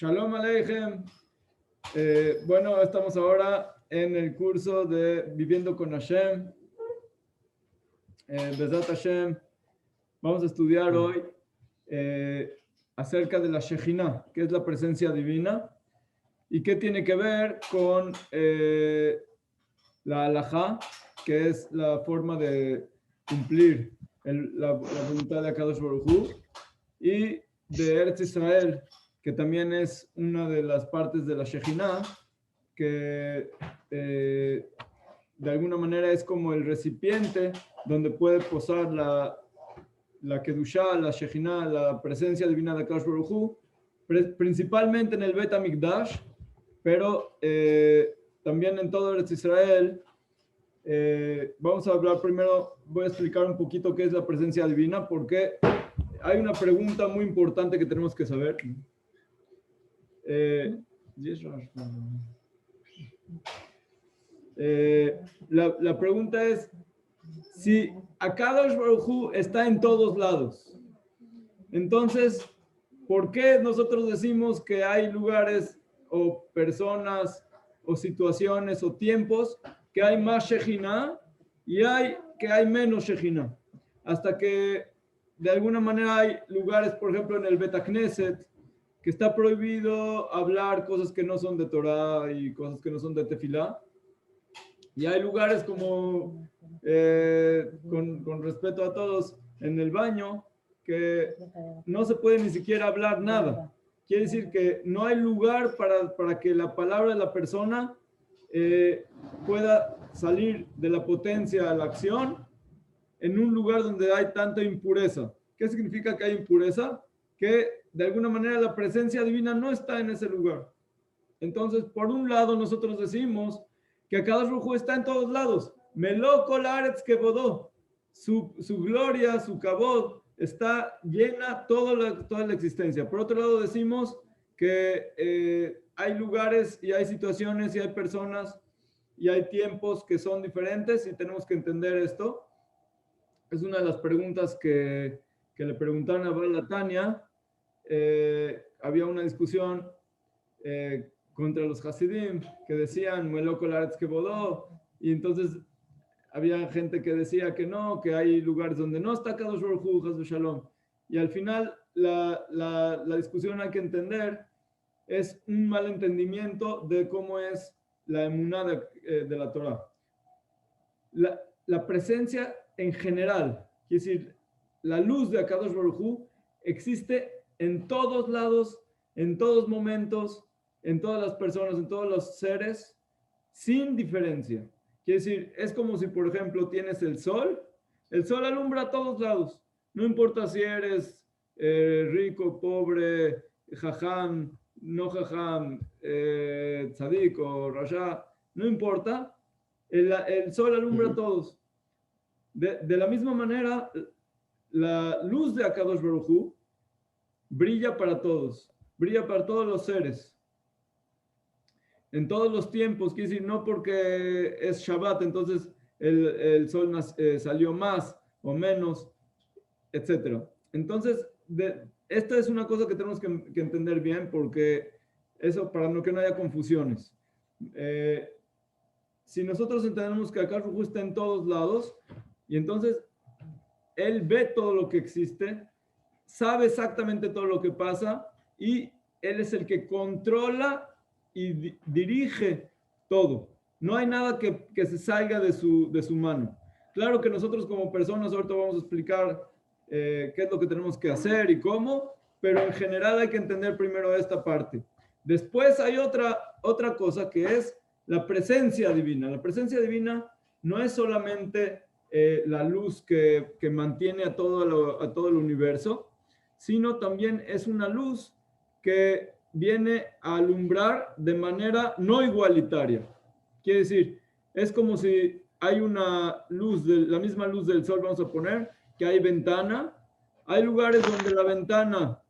Shalom Aleichem. Bueno, estamos ahora en el curso de Viviendo con Hashem. Bezat Hashem. Vamos a estudiar hoy acerca de la Shejinah, que es la presencia divina, y qué tiene que ver con la halajá, que es la forma de cumplir la voluntad de Akadosh Baruj Hu, y de Eretz Israel, que también es una de las partes de la Shejinah, que de alguna manera es como el recipiente donde puede posar la Kedushá, la Shejinah, la presencia divina de Akadosh Baruj Hu, principalmente en el Bet HaMikdash, pero también en todo Eretz Israel. Vamos a hablar primero, voy a explicar un poquito qué es la presencia divina, porque hay una pregunta muy importante que tenemos que saber. La pregunta es si Akadosh Baruj Hu está en todos lados. Entonces, ¿por qué nosotros decimos que hay lugares o personas o situaciones o tiempos que hay más Shejinah y que hay menos Shejinah? Hasta que de alguna manera hay lugares, por ejemplo, en el Bet HaKnesset, que está prohibido hablar cosas que no son de Torah y cosas que no son de Tefilá. Y hay lugares como, con respeto a todos, en el baño, que no se puede ni siquiera hablar nada. Quiere decir que no hay lugar para que la palabra de la persona pueda salir de la potencia a la acción en un lugar donde hay tanta impureza. ¿Qué significa que hay impureza? Que de alguna manera la presencia divina no está en ese lugar. Entonces, por un lado, nosotros decimos que Akadosh Baruj Hu está en todos lados. Meló kol haaretz kebodó. Su gloria, su kabod, está llena toda la existencia. Por otro lado, decimos que hay lugares y hay situaciones y hay personas y hay tiempos que son diferentes y tenemos que entender esto. Es una de las preguntas que le preguntaron a Baal Tanya. Había una discusión contra los Hasidim que decían Meló kol haaretz kebodó, y entonces había gente que decía que no, que hay lugares donde no está Kadosh Baruj Hu, Chas v'Shalom. Y al final la discusión hay que entender, es un mal entendimiento de cómo es la emuná de la Torah. La presencia en general, es decir, la luz de Akadosh Baruj Hu existe en todos lados, en todos momentos, en todas las personas, en todos los seres, sin diferencia. Quiere decir, es como si, por ejemplo, tienes el sol alumbra a todos lados. No importa si eres rico, pobre, jajam, no jajam, tzadik o rasha, no importa, el sol alumbra a todos. De la misma manera, la luz de Akadosh Baruj Hu brilla para todos los seres, en todos los tiempos. Quiere decir, no porque es Shabbat, entonces el sol salió más o menos, etc. Entonces, esta es una cosa que tenemos que entender bien, porque eso, para que no haya confusiones. Si nosotros entendemos que Akadosh Baruj Hu está en todos lados, y entonces Él ve todo lo que existe, sabe exactamente todo lo que pasa, y Él es el que controla y dirige todo. No hay nada que se salga de su mano. Claro que nosotros como personas, ahorita vamos a explicar qué es lo que tenemos que hacer y cómo, pero en general hay que entender primero esta parte. Después hay otra cosa, que es la presencia divina. La presencia divina no es solamente la luz que mantiene a todo el universo, sino también es una luz que viene a alumbrar de manera no igualitaria. Quiere decir, es como si hay una luz, la misma luz del sol, vamos a poner, que hay ventana. Hay lugares donde la ventana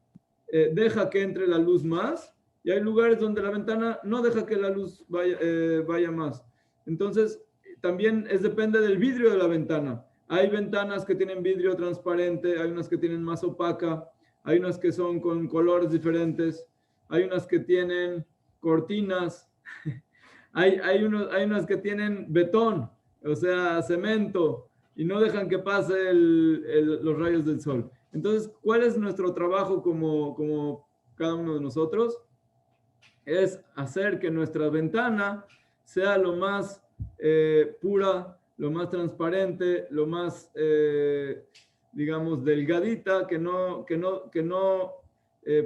deja que entre la luz más, y hay lugares donde la ventana no deja que la luz vaya más. Entonces, también depende del vidrio de la ventana. Hay ventanas que tienen vidrio transparente, hay unas que tienen más opaca, hay unas que son con colores diferentes, hay unas que tienen cortinas, hay unas que tienen betón, o sea, cemento, y no dejan que pase los rayos del sol. Entonces, ¿cuál es nuestro trabajo como cada uno de nosotros? Es hacer que nuestra ventana sea lo más pura, lo más transparente, lo más, digamos, delgadita, que no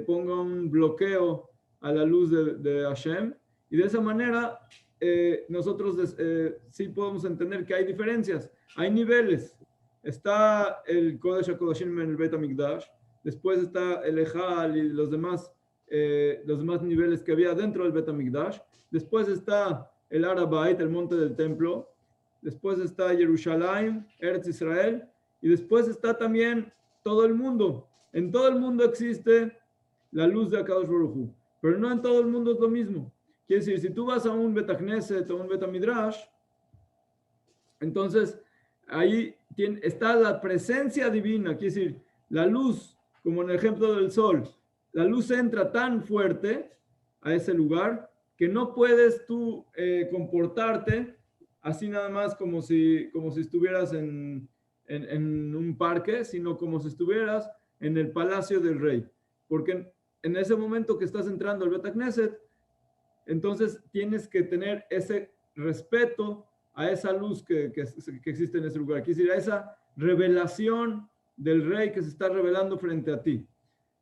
ponga un bloqueo a la luz de Hashem. Y de esa manera nosotros sí podemos entender que hay diferencias, hay niveles. Está el Kodesh HaKodashim en el Bet HaMikdash, después está el Ejal y los demás niveles que había dentro del Bet HaMikdash. Después está el Arabait, el monte del templo. Después está Jerusalén, Eretz Israel. Y después está también todo el mundo. En todo el mundo existe la luz de Akadosh Baruj Hu, pero no en todo el mundo es lo mismo. Quiere decir, si tú vas a un Bet HaKnesset o un Bet HaMidrash, entonces ahí está la presencia divina, quiere decir, la luz, como en el ejemplo del sol, la luz entra tan fuerte a ese lugar que no puedes tú comportarte así nada más como si estuvieras en un parque, sino como si estuvieras en el palacio del rey. Porque en ese momento que estás entrando al Bet HaKnesset, entonces tienes que tener ese respeto a esa luz que existe en ese lugar. Quiere decir, a esa revelación del rey que se está revelando frente a ti.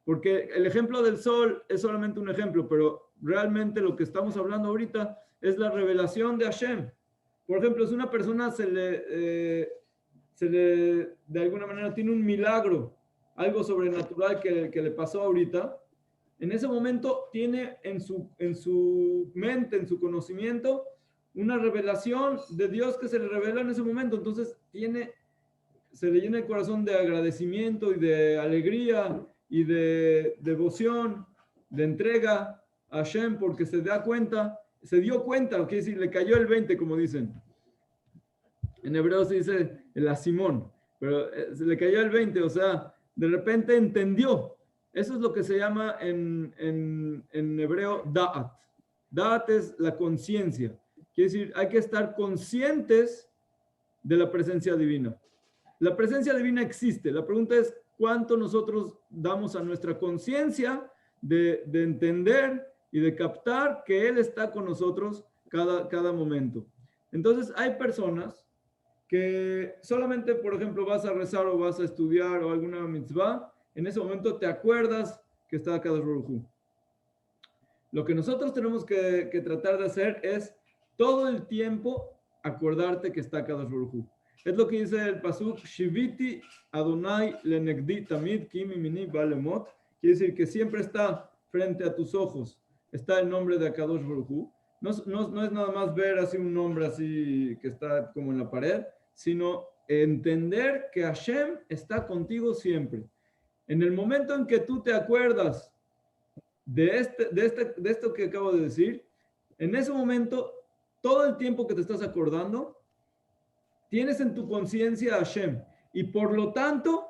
Porque el ejemplo del sol es solamente un ejemplo, pero realmente lo que estamos hablando ahorita es la revelación de Hashem. Por ejemplo, si una persona se le de alguna manera tiene un milagro, algo sobrenatural que le pasó ahorita, en ese momento tiene en su mente, en su conocimiento, una revelación de Dios que se le revela en ese momento. Entonces se le llena el corazón de agradecimiento y de alegría y de devoción, de entrega a Hashem, porque se dio cuenta, quiere decir, le cayó el 20, como dicen. En hebreo se dice el asimón, pero se le cayó el 20, o sea, de repente entendió. Eso es lo que se llama en hebreo da'at. Da'at es la conciencia. Quiere decir, hay que estar conscientes de la presencia divina. La presencia divina existe. La pregunta es cuánto nosotros damos a nuestra conciencia de entender y de captar que Él está con nosotros cada momento. Entonces, hay personas que solamente, por ejemplo, vas a rezar o vas a estudiar o alguna mitzvah, en ese momento te acuerdas que está Akadosh Baruj Hu. Lo que nosotros tenemos que tratar de hacer es todo el tiempo acordarte que está Akadosh Baruj Hu. Es lo que dice el pasuk, Shiviti Adonai lenegdi tamid kimi mini balemot. Quiere decir que siempre está frente a tus ojos, está el nombre de Akadosh Baruj Hu. No es nada más ver así un nombre así que está como en la pared, sino entender que Hashem está contigo siempre. En el momento en que tú te acuerdas de esto que acabo de decir, en ese momento, todo el tiempo que te estás acordando, tienes en tu conciencia a Hashem. Y por lo tanto,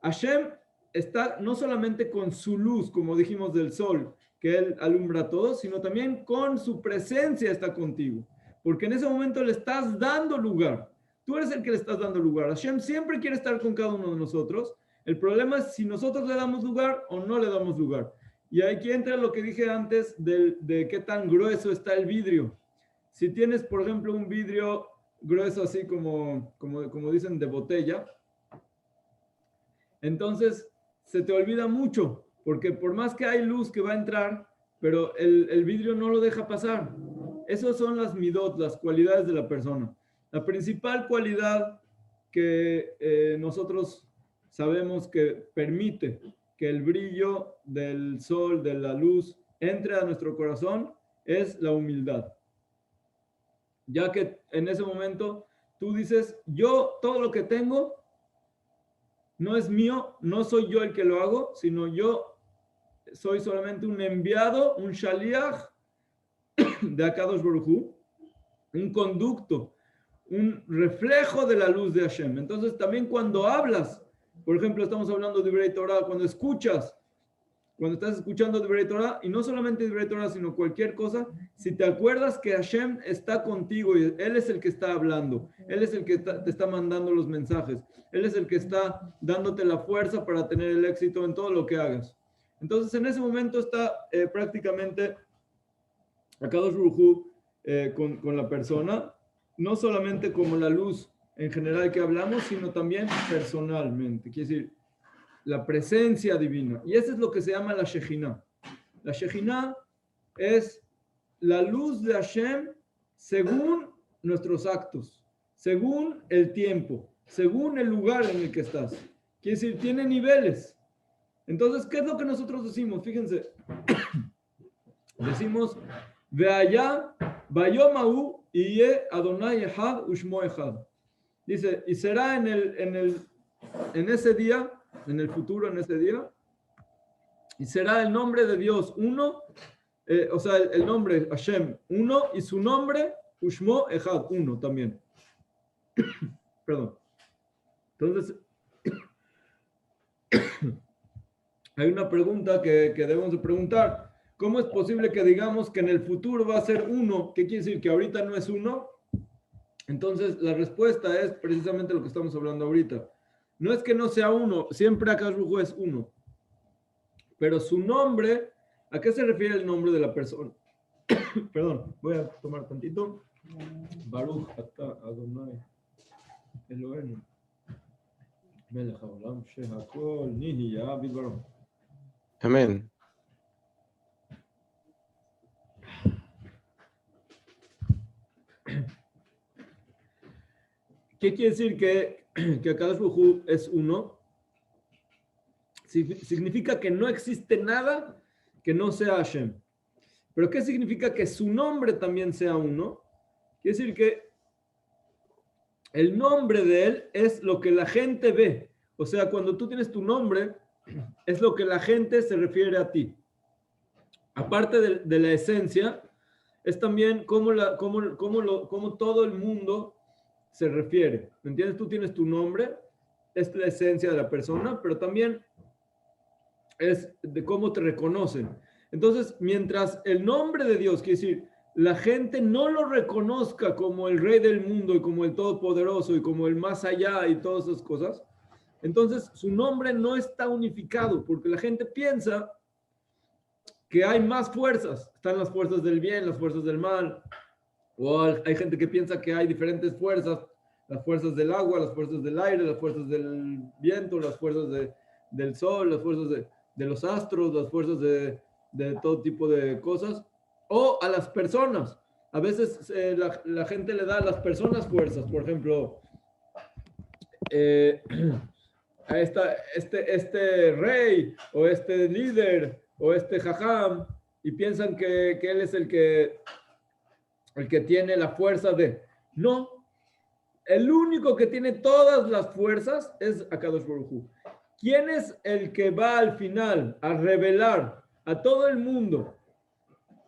Hashem está no solamente con su luz, como dijimos del sol, que Él alumbra a todos, sino también con su presencia está contigo. Porque en ese momento le estás dando lugar. Tú eres el que le estás dando lugar. Hashem siempre quiere estar con cada uno de nosotros. El problema es si nosotros le damos lugar o no le damos lugar. Y aquí entra lo que dije antes de qué tan grueso está el vidrio. Si tienes, por ejemplo, un vidrio grueso así como dicen de botella, entonces se te olvida mucho, porque por más que hay luz que va a entrar, pero el vidrio no lo deja pasar. Esas son las midot, las cualidades de la persona. La principal cualidad que nosotros sabemos que permite que el brillo del sol, de la luz, entre a nuestro corazón, es la humildad. Ya que en ese momento tú dices, yo todo lo que tengo no es mío, no soy yo el que lo hago, sino yo soy solamente un enviado, un shaliach de Akadosh Baruj Hu, un conducto, un reflejo de la luz de Hashem. Entonces también cuando hablas, por ejemplo, estamos hablando de Divrei Torah, cuando escuchas cuando estás escuchando Divrei Torah, y no solamente Divrei Torah, sino cualquier cosa, si te acuerdas que Hashem está contigo y Él es el que está hablando, Él es el que te está mandando los mensajes, Él es el que está dándote la fuerza para tener el éxito en todo lo que hagas. Entonces, en ese momento está prácticamente Akadosh Baruj Hu con la persona, no solamente como la luz en general que hablamos, sino también personalmente. Quiere decir, la presencia divina. Y eso es lo que se llama la Shejinah. La Shejinah es la luz de Hashem según nuestros actos, según el tiempo, según el lugar en el que estás. Quiere decir, tiene niveles. Entonces, ¿qué es lo que nosotros decimos? Fíjense, decimos, Ve'aya, Bayomahu, Iye Adonai Echad, Ushmo Echad. Dice, y será en ese día, en el futuro, en ese día, y será el nombre de Dios uno, o sea, el nombre Hashem uno, y su nombre Ushmo Echad, uno también. Perdón. Entonces, hay una pregunta que debemos de preguntar. ¿Cómo es posible que digamos que en el futuro va a ser uno? ¿Qué quiere decir? ¿Que ahorita no es uno? Entonces, la respuesta es precisamente lo que estamos hablando ahorita. No es que no sea uno, siempre Akadosh Baruj Hu es uno. Pero su nombre, ¿a qué se refiere el nombre de la persona? Perdón, voy a tomar tantito. Baruch Ata Adonai Eloheinu Melech haolam shehakol nihya bidbaro. Amén. ¿Qué quiere decir que Akadosh Baruj Hu es uno? Significa que no existe nada que no sea Hashem. ¿Pero qué significa que su nombre también sea uno? Quiere decir que el nombre de él es lo que la gente ve. O sea, cuando tú tienes tu nombre, es lo que la gente se refiere a ti. Aparte de la esencia, es también cómo todo el mundo se refiere. ¿Me entiendes? Tú tienes tu nombre, es la esencia de la persona, pero también es de cómo te reconocen. Entonces, mientras el nombre de Dios, quiere decir, la gente no lo reconozca como el rey del mundo y como el todopoderoso y como el más allá y todas esas cosas, entonces su nombre no está unificado porque la gente piensa que hay más fuerzas. Están las fuerzas del bien, las fuerzas del mal. O hay gente que piensa que hay diferentes fuerzas, las fuerzas del agua, las fuerzas del aire, las fuerzas del viento, las fuerzas del sol, las fuerzas de los astros, las fuerzas de todo tipo de cosas, o a las personas. A veces la gente le da a las personas fuerzas, por ejemplo, a este rey, o este líder, o este jajam, y piensan que él es el que tiene la fuerza de... No, el único que tiene todas las fuerzas es Akadosh Baruj Hu. ¿Quién es el que va al final a revelar a todo el mundo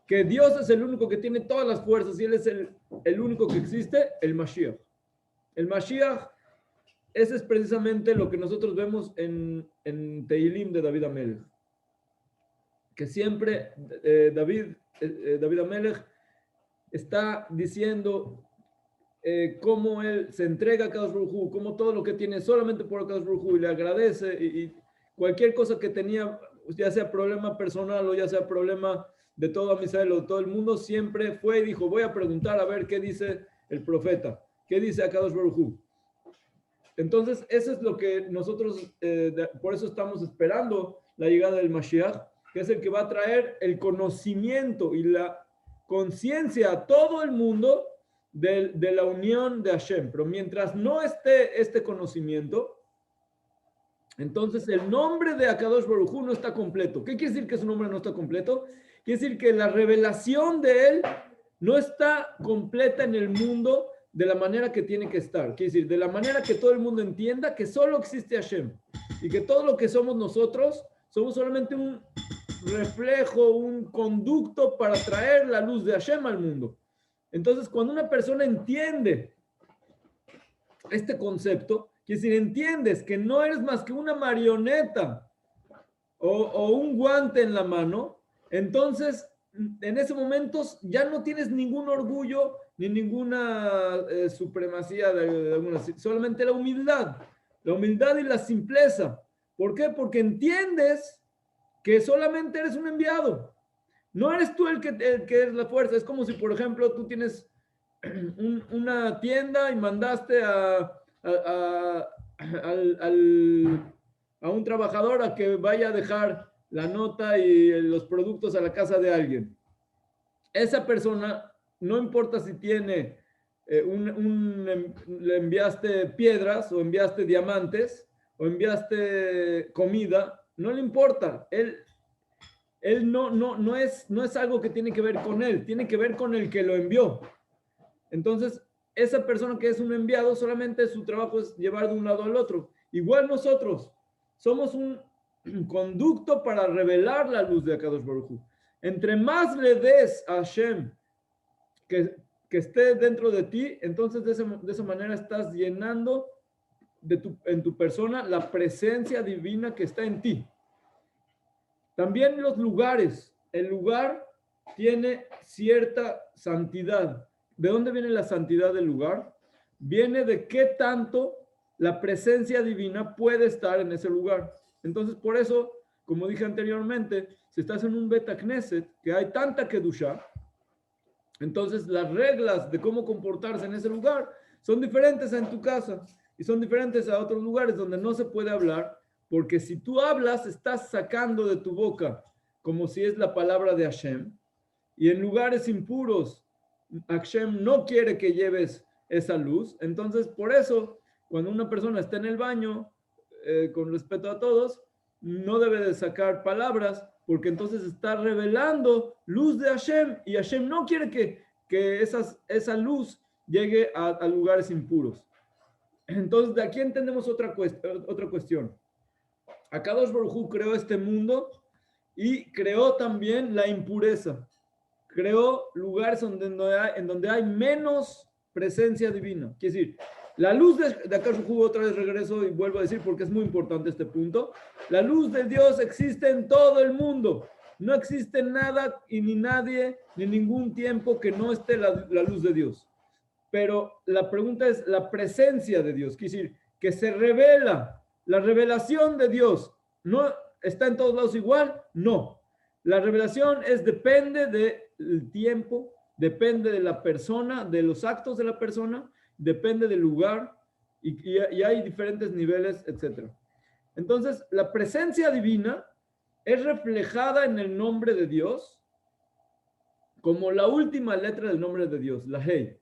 que Dios es el único que tiene todas las fuerzas y Él es el único que existe? El Mashiach. El Mashiach, ese es precisamente lo que nosotros vemos en Tehilim de David Amelech. Que siempre David Amelech está diciendo cómo él se entrega a Akadosh Baruj Hu, cómo todo lo que tiene solamente por Akadosh Baruj Hu y le agradece y cualquier cosa que tenía, ya sea problema personal o ya sea problema de todo Amisrael o de todo el mundo, siempre fue y dijo, voy a preguntar a ver qué dice el profeta, qué dice Akadosh Baruj Hu. Entonces, eso es lo que nosotros, por eso estamos esperando la llegada del Mashiach, que es el que va a traer el conocimiento y la conciencia a todo el mundo de la unión de Hashem. Pero mientras no esté este conocimiento, entonces el nombre de Akadosh Baruj Hu no está completo. ¿Qué quiere decir que su nombre no está completo? Quiere decir que la revelación de él no está completa en el mundo de la manera que tiene que estar. Quiere decir, de la manera que todo el mundo entienda que solo existe Hashem y que todo lo que somos nosotros somos solamente un reflejo, un conducto para traer la luz de Hashem al mundo. Entonces, cuando una persona entiende este concepto, quiere decir, entiendes que no eres más que una marioneta o un guante en la mano, entonces en ese momento ya no tienes ningún orgullo ni ninguna supremacía de alguna, solamente la humildad y la simpleza. ¿Por qué? Porque entiendes que solamente eres un enviado. No eres tú el que es la fuerza. Es como si, por ejemplo, tú tienes una tienda y mandaste a un trabajador a que vaya a dejar la nota y los productos a la casa de alguien. Esa persona, no importa si tiene, le enviaste piedras o enviaste diamantes o enviaste comida, no le importa. Él no es algo que tiene que ver con él, tiene que ver con el que lo envió. Entonces, esa persona que es un enviado, solamente su trabajo es llevar de un lado al otro. Igual nosotros somos un conducto para revelar la luz de Akadosh Baruj Hu. Entre más le des a Hashem que esté dentro de ti, entonces de esa manera estás llenando en tu persona la presencia divina que está en ti. También los lugares. El lugar tiene cierta santidad. ¿De dónde viene la santidad del lugar? Viene de qué tanto la presencia divina puede estar en ese lugar. Entonces, por eso, como dije anteriormente, si estás en un Beta Knesset, que hay tanta Kedusha, entonces las reglas de cómo comportarse en ese lugar son diferentes a en tu casa y son diferentes a otros lugares donde no se puede hablar, porque si tú hablas, estás sacando de tu boca como si es la palabra de Hashem, y en lugares impuros, Hashem no quiere que lleves esa luz. Entonces, por eso, cuando una persona está en el baño, con respeto a todos, no debe de sacar palabras, porque entonces está revelando luz de Hashem, y Hashem no quiere que esa luz llegue a lugares impuros. Entonces, de aquí entendemos otra cuestión. Akadosh Baruj Hu creó este mundo y creó también la impureza. Creó lugares en donde hay menos presencia divina. Quiere decir, la luz de Akadosh Baruj Hu, otra vez regreso y vuelvo a decir porque es muy importante este punto, la luz de Dios existe en todo el mundo. No existe nada y ni nadie, ni ningún tiempo que no esté la luz de Dios. Pero la pregunta es la presencia de Dios. Quiere decir, que se revela. La revelación de Dios no está en todos lados igual, no. La revelación depende del tiempo, depende de la persona, de los actos de la persona, depende del lugar y hay diferentes niveles, etc. Entonces, la presencia divina es reflejada en el nombre de Dios como la última letra del nombre de Dios, la Hey.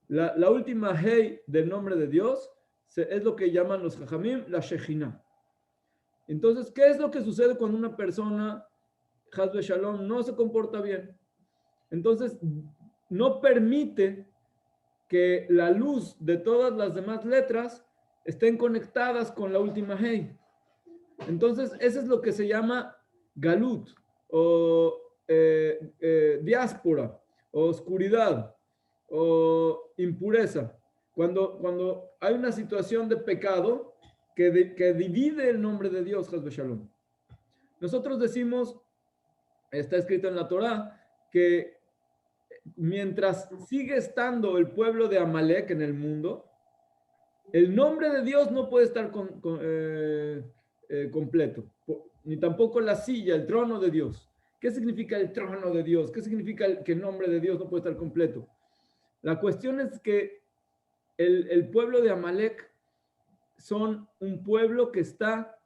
La última Hey del nombre de Dios es lo que llaman los Jajamim la Shejina. Entonces, ¿qué es lo que sucede cuando una persona, Hazbe Shalom, no se comporta bien? Entonces, no permite que la luz de todas las demás letras estén conectadas con la última Hey. Entonces, eso es lo que se llama Galut, o diáspora, o oscuridad, o impureza. Cuando hay una situación de pecado que divide el nombre de Dios, Hazbe Shalom. Nosotros decimos, está escrito en la Torá, que mientras sigue estando el pueblo de Amalek en el mundo, el nombre de Dios no puede estar completo, ni tampoco la silla, el trono de Dios. ¿Qué significa el trono de Dios? ¿Qué significa que el nombre de Dios no puede estar completo? La cuestión es que el pueblo de Amalek son un pueblo que está,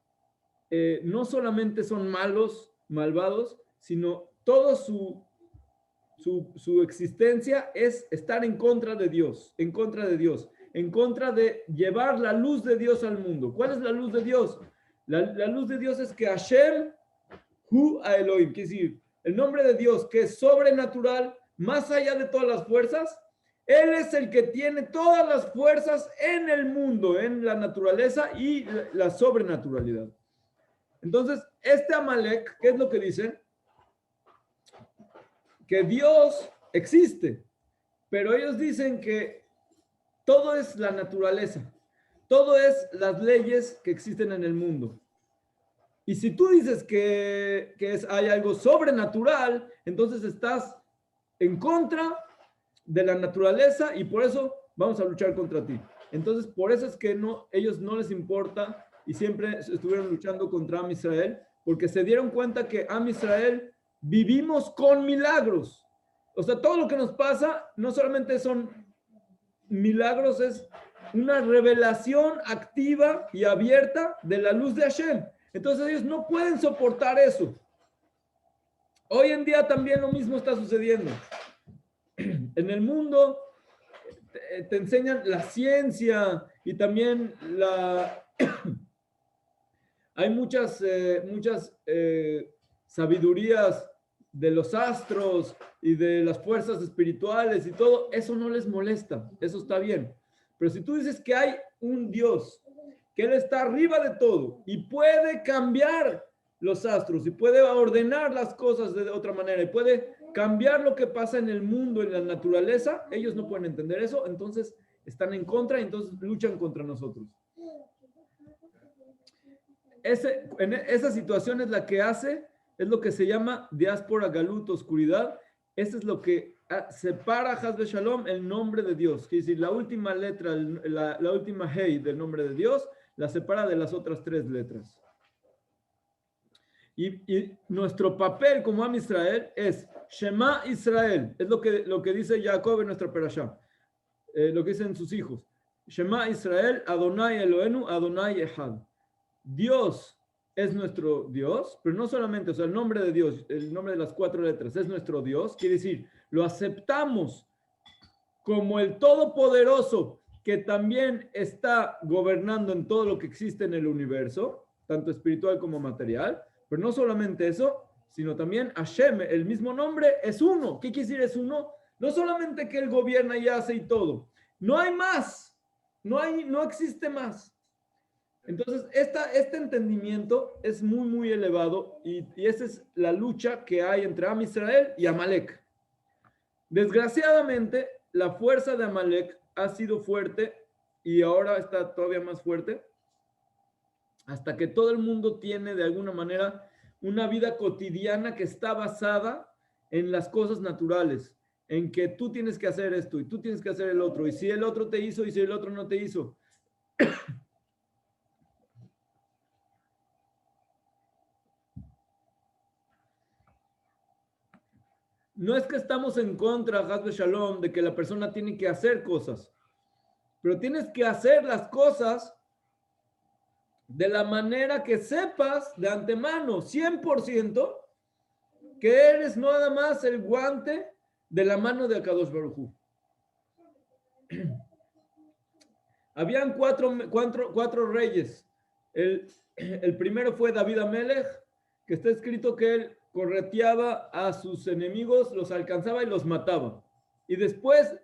no solamente son malos, malvados, sino todo su existencia es estar en contra de Dios, en contra de llevar la luz de Dios al mundo. ¿Cuál es la luz de Dios? La luz de Dios es que Hashem Hu a Elohim, quiere decir, el nombre de Dios que es sobrenatural, más allá de todas las fuerzas. Él es el que tiene todas las fuerzas en el mundo, en la naturaleza y la sobrenaturalidad. Entonces, este Amalek, ¿qué es lo que dice? Que Dios existe, pero ellos dicen que todo es la naturaleza, todo es las leyes que existen en el mundo. Y si tú dices que hay algo sobrenatural, entonces estás en contra de la naturaleza y por eso vamos a luchar contra ti. Entonces, por eso es que ellos no les importa y siempre estuvieron luchando contra Am Israel, porque se dieron cuenta que Am Israel vivimos con milagros. O sea, todo lo que nos pasa no solamente son milagros, es una revelación activa y abierta de la luz de Hashem. Entonces ellos no pueden soportar eso. Hoy en día también lo mismo está sucediendo. En el mundo te enseñan la ciencia y también hay muchas sabidurías de los astros y de las fuerzas espirituales y todo. Eso no les molesta, eso está bien. Pero si tú dices que hay un Dios, que Él está arriba de todo y puede cambiar los astros y puede ordenar las cosas de otra manera y puede cambiar lo que pasa en el mundo, en la naturaleza, ellos no pueden entender eso, entonces están en contra y entonces luchan contra nosotros. En esa situación es la que es lo que se llama diáspora, galut, oscuridad. Eso es lo que separa Haz Shalom, el nombre de Dios. Quiere decir, la última letra, la última hey del nombre de Dios, la separa de las otras 3 letras. Y nuestro papel como Am Israel es Shema Israel. Es lo que dice Jacob en nuestra perashá. Lo que dicen sus hijos. Shema Israel, Adonai Eloenu, Adonai Echad. Dios es nuestro Dios, pero no solamente, o sea, el nombre de Dios, el nombre de las 4 letras es nuestro Dios. Quiere decir, lo aceptamos como el Todopoderoso que también está gobernando en todo lo que existe en el universo, tanto espiritual como material. Pero no solamente eso, sino también Hashem, el mismo nombre, es uno. ¿Qué quiere decir es uno? No solamente que Él gobierna y hace y todo. No hay más. No existe más. Entonces, este entendimiento es muy, muy elevado y esa es la lucha que hay entre Am Israel y Amalek. Desgraciadamente, la fuerza de Amalek ha sido fuerte y ahora está todavía más fuerte hasta que todo el mundo tiene de alguna manera una vida cotidiana que está basada en las cosas naturales, en que tú tienes que hacer esto y tú tienes que hacer el otro, y si el otro te hizo y si el otro no te hizo. No es que estamos en contra, Haz Shalom, de que la persona tiene que hacer cosas, pero tienes que hacer las cosas de la manera que sepas de antemano, 100%, que eres nada más el guante de la mano de Akadosh Baruj Hu. Habían cuatro reyes. El primero fue David Amelech, que está escrito que él correteaba a sus enemigos, los alcanzaba y los mataba. Y después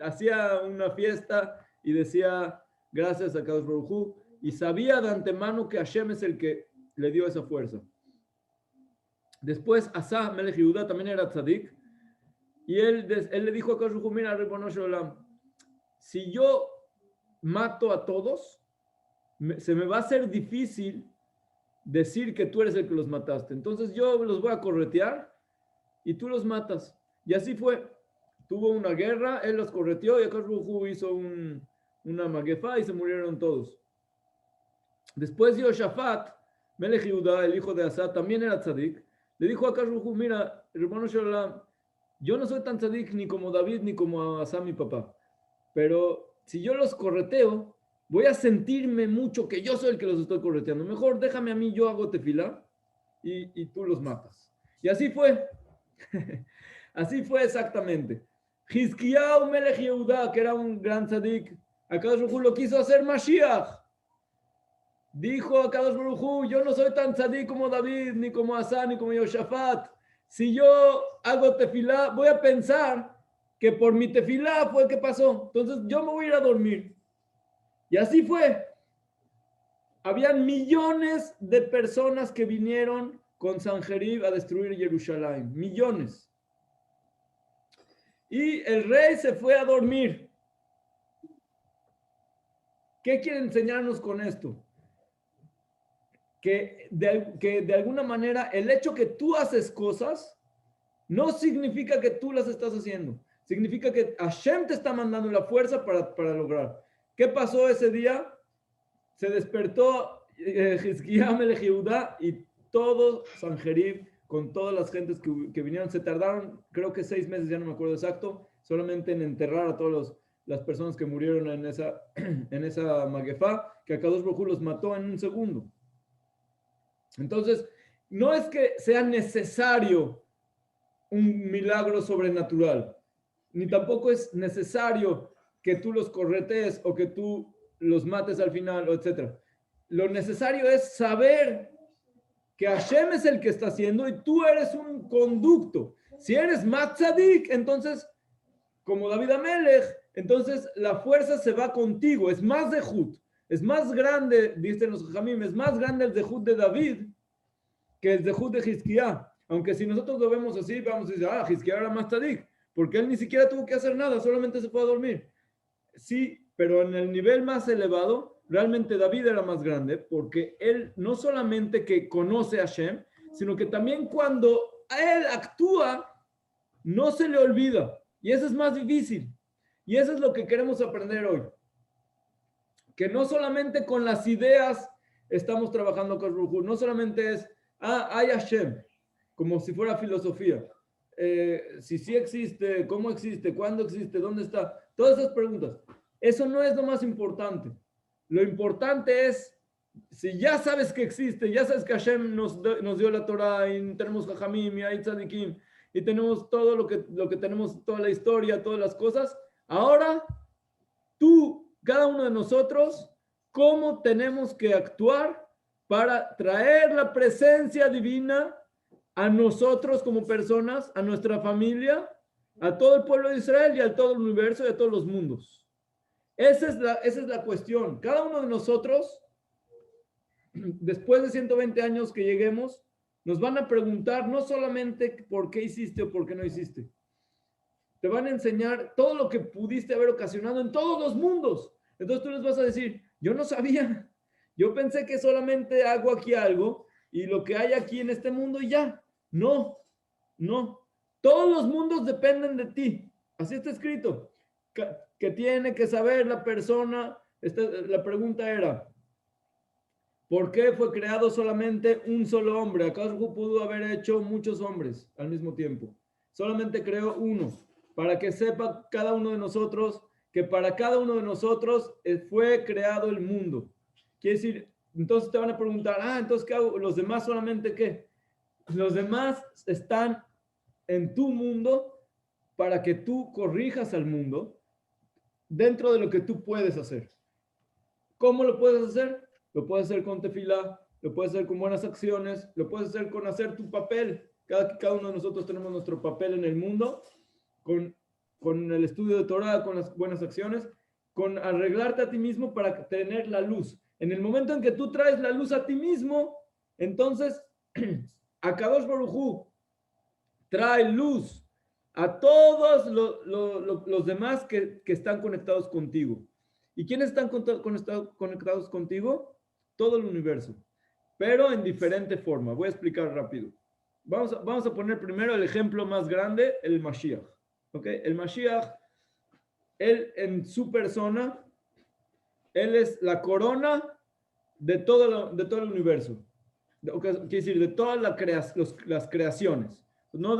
hacía una fiesta y decía gracias a Akadosh Baruj Hu, y sabía de antemano que Hashem es el que le dio esa fuerza. Después Asa, Melech Yehuda, también era tzadik, y él le dijo a Akadosh Baruj Hu, mira, Ribono Shel Olam, si yo mato a todos, se me va a hacer difícil decir que tú eres el que los mataste. Entonces yo los voy a corretear y tú los matas. Y así fue. Tuvo una guerra, él los correteó y Akadosh Baruj Hu hizo una maguefa y se murieron todos. Después Yoshafat, Melech Yehuda, el hijo de Asa, también era tzadik, le dijo a Akadosh Baruj Hu, mira, Ribono Shel Olam, yo no soy tan tzadik ni como David ni como Asa, mi papá, pero si yo los correteo, voy a sentirme mucho que yo soy el que los estoy correteando. Mejor déjame a mí, yo hago tefilá y tú los matas. Y así fue. Así fue exactamente. Hizkiyahu Melech Yehuda, que era un gran tzadik, Akadosh Baruj Hu lo quiso hacer Mashiach. Dijo a Akadosh Baruj Hu, yo no soy tan tzadik como David, ni como Asa, ni como Yoshafat. Si yo hago tefilá, voy a pensar que por mi tefilá fue que pasó. Entonces yo me voy a ir a dormir. Y así fue. Habían millones de personas que vinieron con Sanjerib a destruir Jerusalén. Millones. Y el rey se fue a dormir. ¿Qué quiere enseñarnos con esto? que de alguna manera el hecho que tú haces cosas no significa que tú las estás haciendo. Significa que Hashem te está mandando la fuerza para lograr. ¿Qué pasó ese día? Se despertó Hizquía Melech Yehudá y todo Sanjerib, con todas las gentes que vinieron, se tardaron, creo que 6 meses, ya no me acuerdo exacto, solamente en enterrar a todas las personas que murieron en esa Magefá, que Akadosh Baruj Hu los mató en un segundo. Entonces, no es que sea necesario un milagro sobrenatural, ni tampoco es necesario que tú los corretees o que tú los mates al final, etc. Lo necesario es saber que Hashem es el que está haciendo y tú eres un conducto. Si eres más tzadik, entonces, como David Amelech, entonces la fuerza se va contigo, es más zehut, es más grande, dicen los Jamim, es más grande el zehut de David que el zehut de Hizquía. Aunque si nosotros lo vemos así, vamos a decir, Hizquía era más tzadik, porque él ni siquiera tuvo que hacer nada, solamente se fue a dormir. Sí, pero en el nivel más elevado, realmente David era más grande, porque él no solamente que conoce a Hashem, sino que también cuando él actúa, no se le olvida. Y eso es más difícil. Y eso es lo que queremos aprender hoy. Que no solamente con las ideas estamos trabajando con Rujú, no solamente es, hay Hashem, como si fuera filosofía. Si sí existe, cómo existe, cuándo existe, dónde está, todas esas preguntas. Eso no es lo más importante. Lo importante es, si ya sabes que existe, ya sabes que Hashem nos dio la Torah, y tenemos Jajamim, y hay Tzadikim, y tenemos todo lo que tenemos, toda la historia, todas las cosas, ahora tú, cada uno de nosotros, ¿cómo tenemos que actuar para traer la presencia divina a nosotros como personas, a nuestra familia, a todo el pueblo de Israel y a todo el universo y a todos los mundos? Esa es la cuestión. Cada uno de nosotros, después de 120 años que lleguemos, nos van a preguntar no solamente por qué hiciste o por qué no hiciste. Te van a enseñar todo lo que pudiste haber ocasionado en todos los mundos. Entonces tú les vas a decir, yo no sabía. Yo pensé que solamente hago aquí algo y lo que hay aquí en este mundo y ya. No, no. Todos los mundos dependen de ti. Así está escrito. Que tiene que saber la persona. La pregunta era, ¿por qué fue creado solamente un solo hombre? ¿Acaso pudo haber hecho muchos hombres al mismo tiempo? Solamente creó uno, para que sepa cada uno de nosotros que para cada uno de nosotros fue creado el mundo. Quiere decir, entonces te van a preguntar, entonces ¿qué hago? ¿Los demás solamente qué? Los demás están en tu mundo para que tú corrijas al mundo dentro de lo que tú puedes hacer. ¿Cómo lo puedes hacer? Lo puedes hacer con tefilá, lo puedes hacer con buenas acciones, lo puedes hacer con hacer tu papel. Cada uno de nosotros tenemos nuestro papel en el mundo, con el estudio de Torah, con las buenas acciones, con arreglarte a ti mismo para tener la luz. En el momento en que tú traes la luz a ti mismo, entonces Akadosh Baruj Hu trae luz a todos los demás que están conectados contigo. ¿Y quiénes están conectados contigo? Todo el universo, pero en diferente forma. Voy a explicar rápido. Vamos a poner primero el ejemplo más grande, el Mashiach. ¿Okay? El Mashiach, él en su persona, él es la corona de todo el universo. Quiere decir, de todas las creaciones. No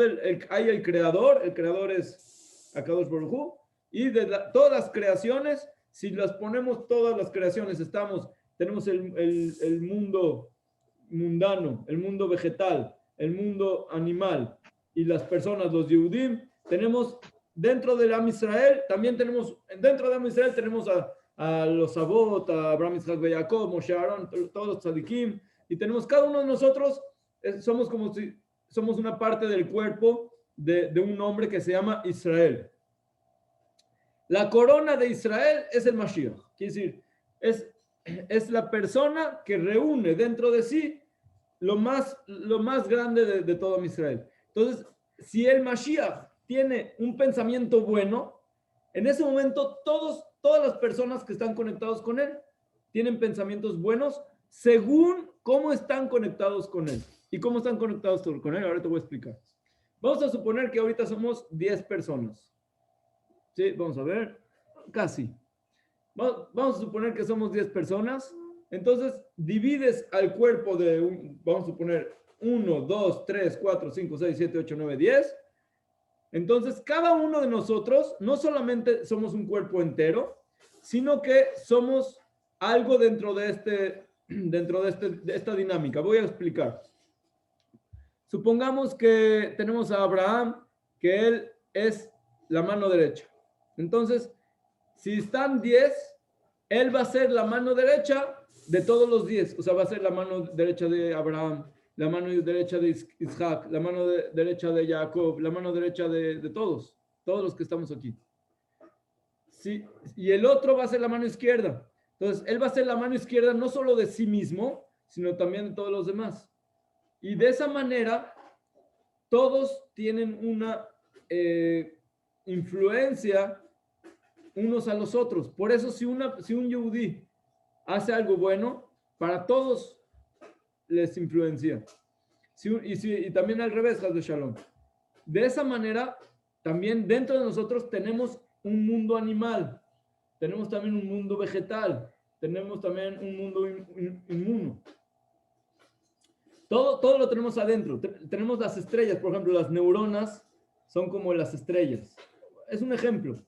hay el creador es Akadosh Baruj Hu, y de todas las creaciones, si las ponemos todas las creaciones, tenemos el mundo mundano, el mundo vegetal, el mundo animal y las personas, los Yehudim, tenemos dentro del Am Israel, también tenemos, dentro de Am Israel tenemos a los Avot, a Abraham, Isaac, Jacob, Moshe, Aaron, todos los tzadikim, y tenemos cada uno de nosotros, somos una parte del cuerpo de un hombre que se llama Israel. La corona de Israel es el Mashiach, quiere decir, es la persona que reúne dentro de sí lo más grande de todo Israel. Entonces, si el Mashiach tiene un pensamiento bueno, en ese momento todas las personas que están conectados con él tienen pensamientos buenos según ¿Cómo están conectados con él? ¿Y cómo están conectados con él? Ahora te voy a explicar. Vamos a suponer que ahorita somos 10 personas. ¿Sí? Vamos a ver. Casi. Vamos a suponer que somos 10 personas. Entonces, divides al cuerpo vamos a suponer 1, 2, 3, 4, 5, 6, 7, 8, 9, 10. Entonces, cada uno de nosotros no solamente somos un cuerpo entero, sino que somos algo dentro de esta dinámica. Voy a explicar. Supongamos que tenemos a Abraham, que él es la mano derecha. Entonces, si están 10, él va a ser la mano derecha de todos los 10. O sea, va a ser la mano derecha de Abraham, la mano derecha de Isaac, la mano derecha de Jacob, la mano derecha de todos los que estamos aquí. Sí, y el otro va a ser la mano izquierda. Entonces, él va a ser la mano izquierda no solo de sí mismo, sino también de todos los demás. Y de esa manera, todos tienen una influencia unos a los otros. Por eso, si un yehudí hace algo bueno, para todos les influencia. Y también al revés, las de Shalom. De esa manera, también dentro de nosotros tenemos un mundo animal, tenemos también un mundo vegetal, tenemos también un mundo inmuno. Todo lo tenemos adentro. Tenemos las estrellas, por ejemplo, las neuronas son como las estrellas. Es un ejemplo.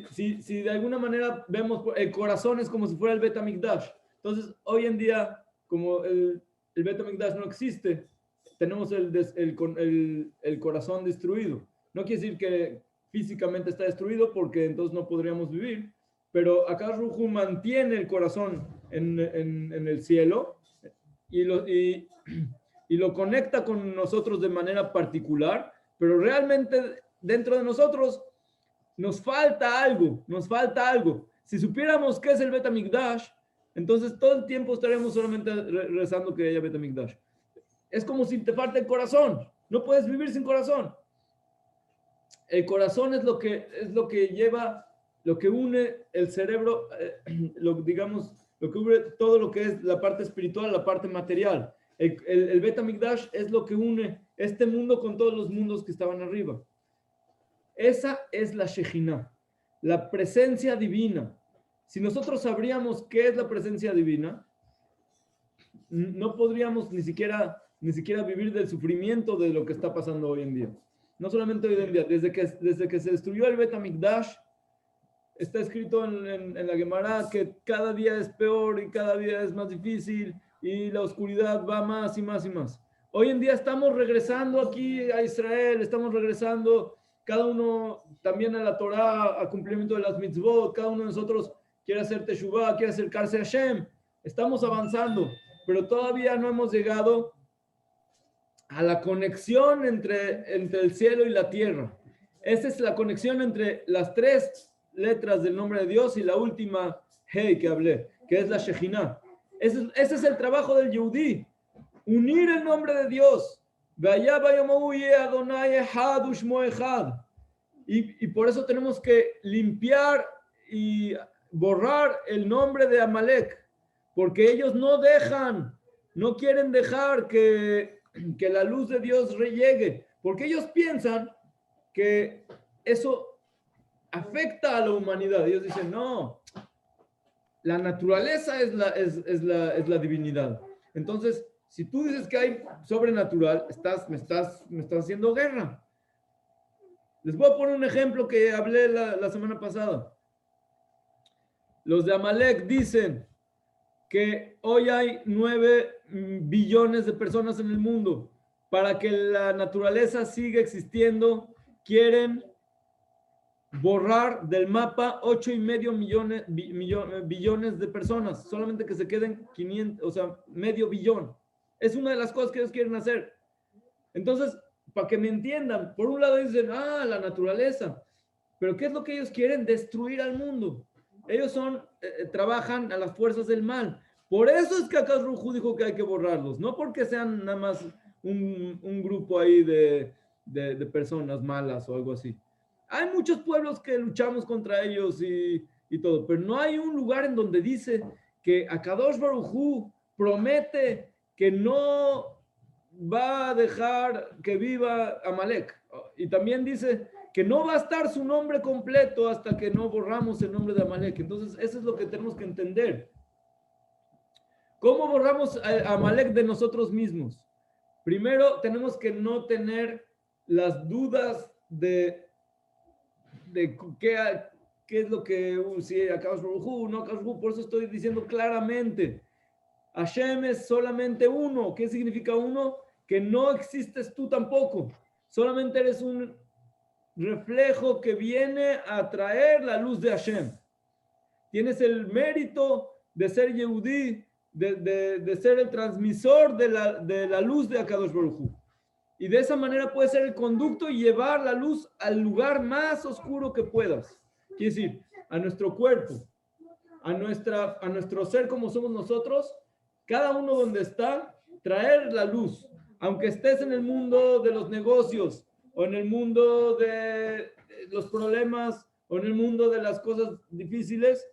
Si de alguna manera vemos, el corazón es como si fuera el Bet HaMikdash. Entonces, hoy en día, como el Bet HaMikdash no existe, tenemos el corazón destruido. No quiere decir que físicamente está destruido, porque entonces no podríamos vivir, pero acá Ruhu mantiene el corazón en el cielo y lo conecta con nosotros de manera particular, pero realmente dentro de nosotros nos falta algo. Si supiéramos qué es el Bet HaMikdash, entonces todo el tiempo estaremos solamente rezando que haya Bet HaMikdash. Es como si te falta el corazón. No puedes vivir sin corazón. El corazón es lo que lleva, lo que une el cerebro, lo que une todo lo que es la parte espiritual, la parte material. El Bet HaMikdash es lo que une este mundo con todos los mundos que estaban arriba. Esa es la Shejinah, la presencia divina. Si nosotros sabríamos qué es la presencia divina, no podríamos ni siquiera vivir del sufrimiento de lo que está pasando hoy en día. No solamente hoy en día, desde que se destruyó el Bet HaMikdash, está escrito en la Gemara que cada día es peor y cada día es más difícil y la oscuridad va más y más y más. Hoy en día estamos regresando aquí a Israel, estamos regresando cada uno también a la Torah, a cumplimiento de las mitzvot, cada uno de nosotros quiere hacer teshuvah, quiere acercarse a Hashem. Estamos avanzando, pero todavía no hemos llegado a la conexión entre el cielo y la tierra. Esa es la conexión entre las 3 letras del nombre de Dios y la última Hey que hablé, que es la Shejinah. Ese es el trabajo del Yehudí, unir el nombre de Dios. Y por eso tenemos que limpiar y borrar el nombre de Amalek, porque ellos no quieren dejar que la luz de Dios llegue, porque ellos piensan que eso afecta a la humanidad. Ellos dicen, no, la naturaleza es la divinidad. Entonces, si tú dices que hay sobrenatural, me estás haciendo guerra. Les voy a poner un ejemplo que hablé la semana pasada. Los de Amalek dicen que hoy hay 9 billones de personas en el mundo. Para que la naturaleza siga existiendo, quieren borrar del mapa 8,5 billones de personas. Solamente que se queden 500, o sea, medio billón. Es una de las cosas que ellos quieren hacer. Entonces, para que me entiendan, por un lado dicen, la naturaleza. Pero ¿qué es lo que ellos quieren? Destruir al mundo. Ellos trabajan a las fuerzas del mal. Por eso es que acá Rujú dijo que hay que borrarlos. No porque sean nada más un grupo ahí de personas malas o algo así. Hay muchos pueblos que luchamos contra ellos y todo, pero no hay un lugar en donde dice que Akadosh Baruj Hu promete que no va a dejar que viva Amalek. Y también dice que no va a estar su nombre completo hasta que no borramos el nombre de Amalek. Entonces, eso es lo que tenemos que entender. ¿Cómo borramos a Amalek de nosotros mismos? Primero, tenemos que no tener las dudas de qué es lo que, si Akadosh Baruj Hu, no Akadosh Baruj Hu. Por eso estoy diciendo claramente, Hashem es solamente uno. ¿Qué significa uno? Que no existes tú tampoco. Solamente eres un reflejo que viene a traer la luz de Hashem. Tienes el mérito de ser Yehudí, de ser el transmisor de la luz de Akadosh Baruj Hu. Y de esa manera puedes ser el conducto y llevar la luz al lugar más oscuro que puedas. Quiere decir, a nuestro cuerpo, a nuestro ser como somos nosotros, cada uno donde está, traer la luz. Aunque estés en el mundo de los negocios, o en el mundo de los problemas, o en el mundo de las cosas difíciles,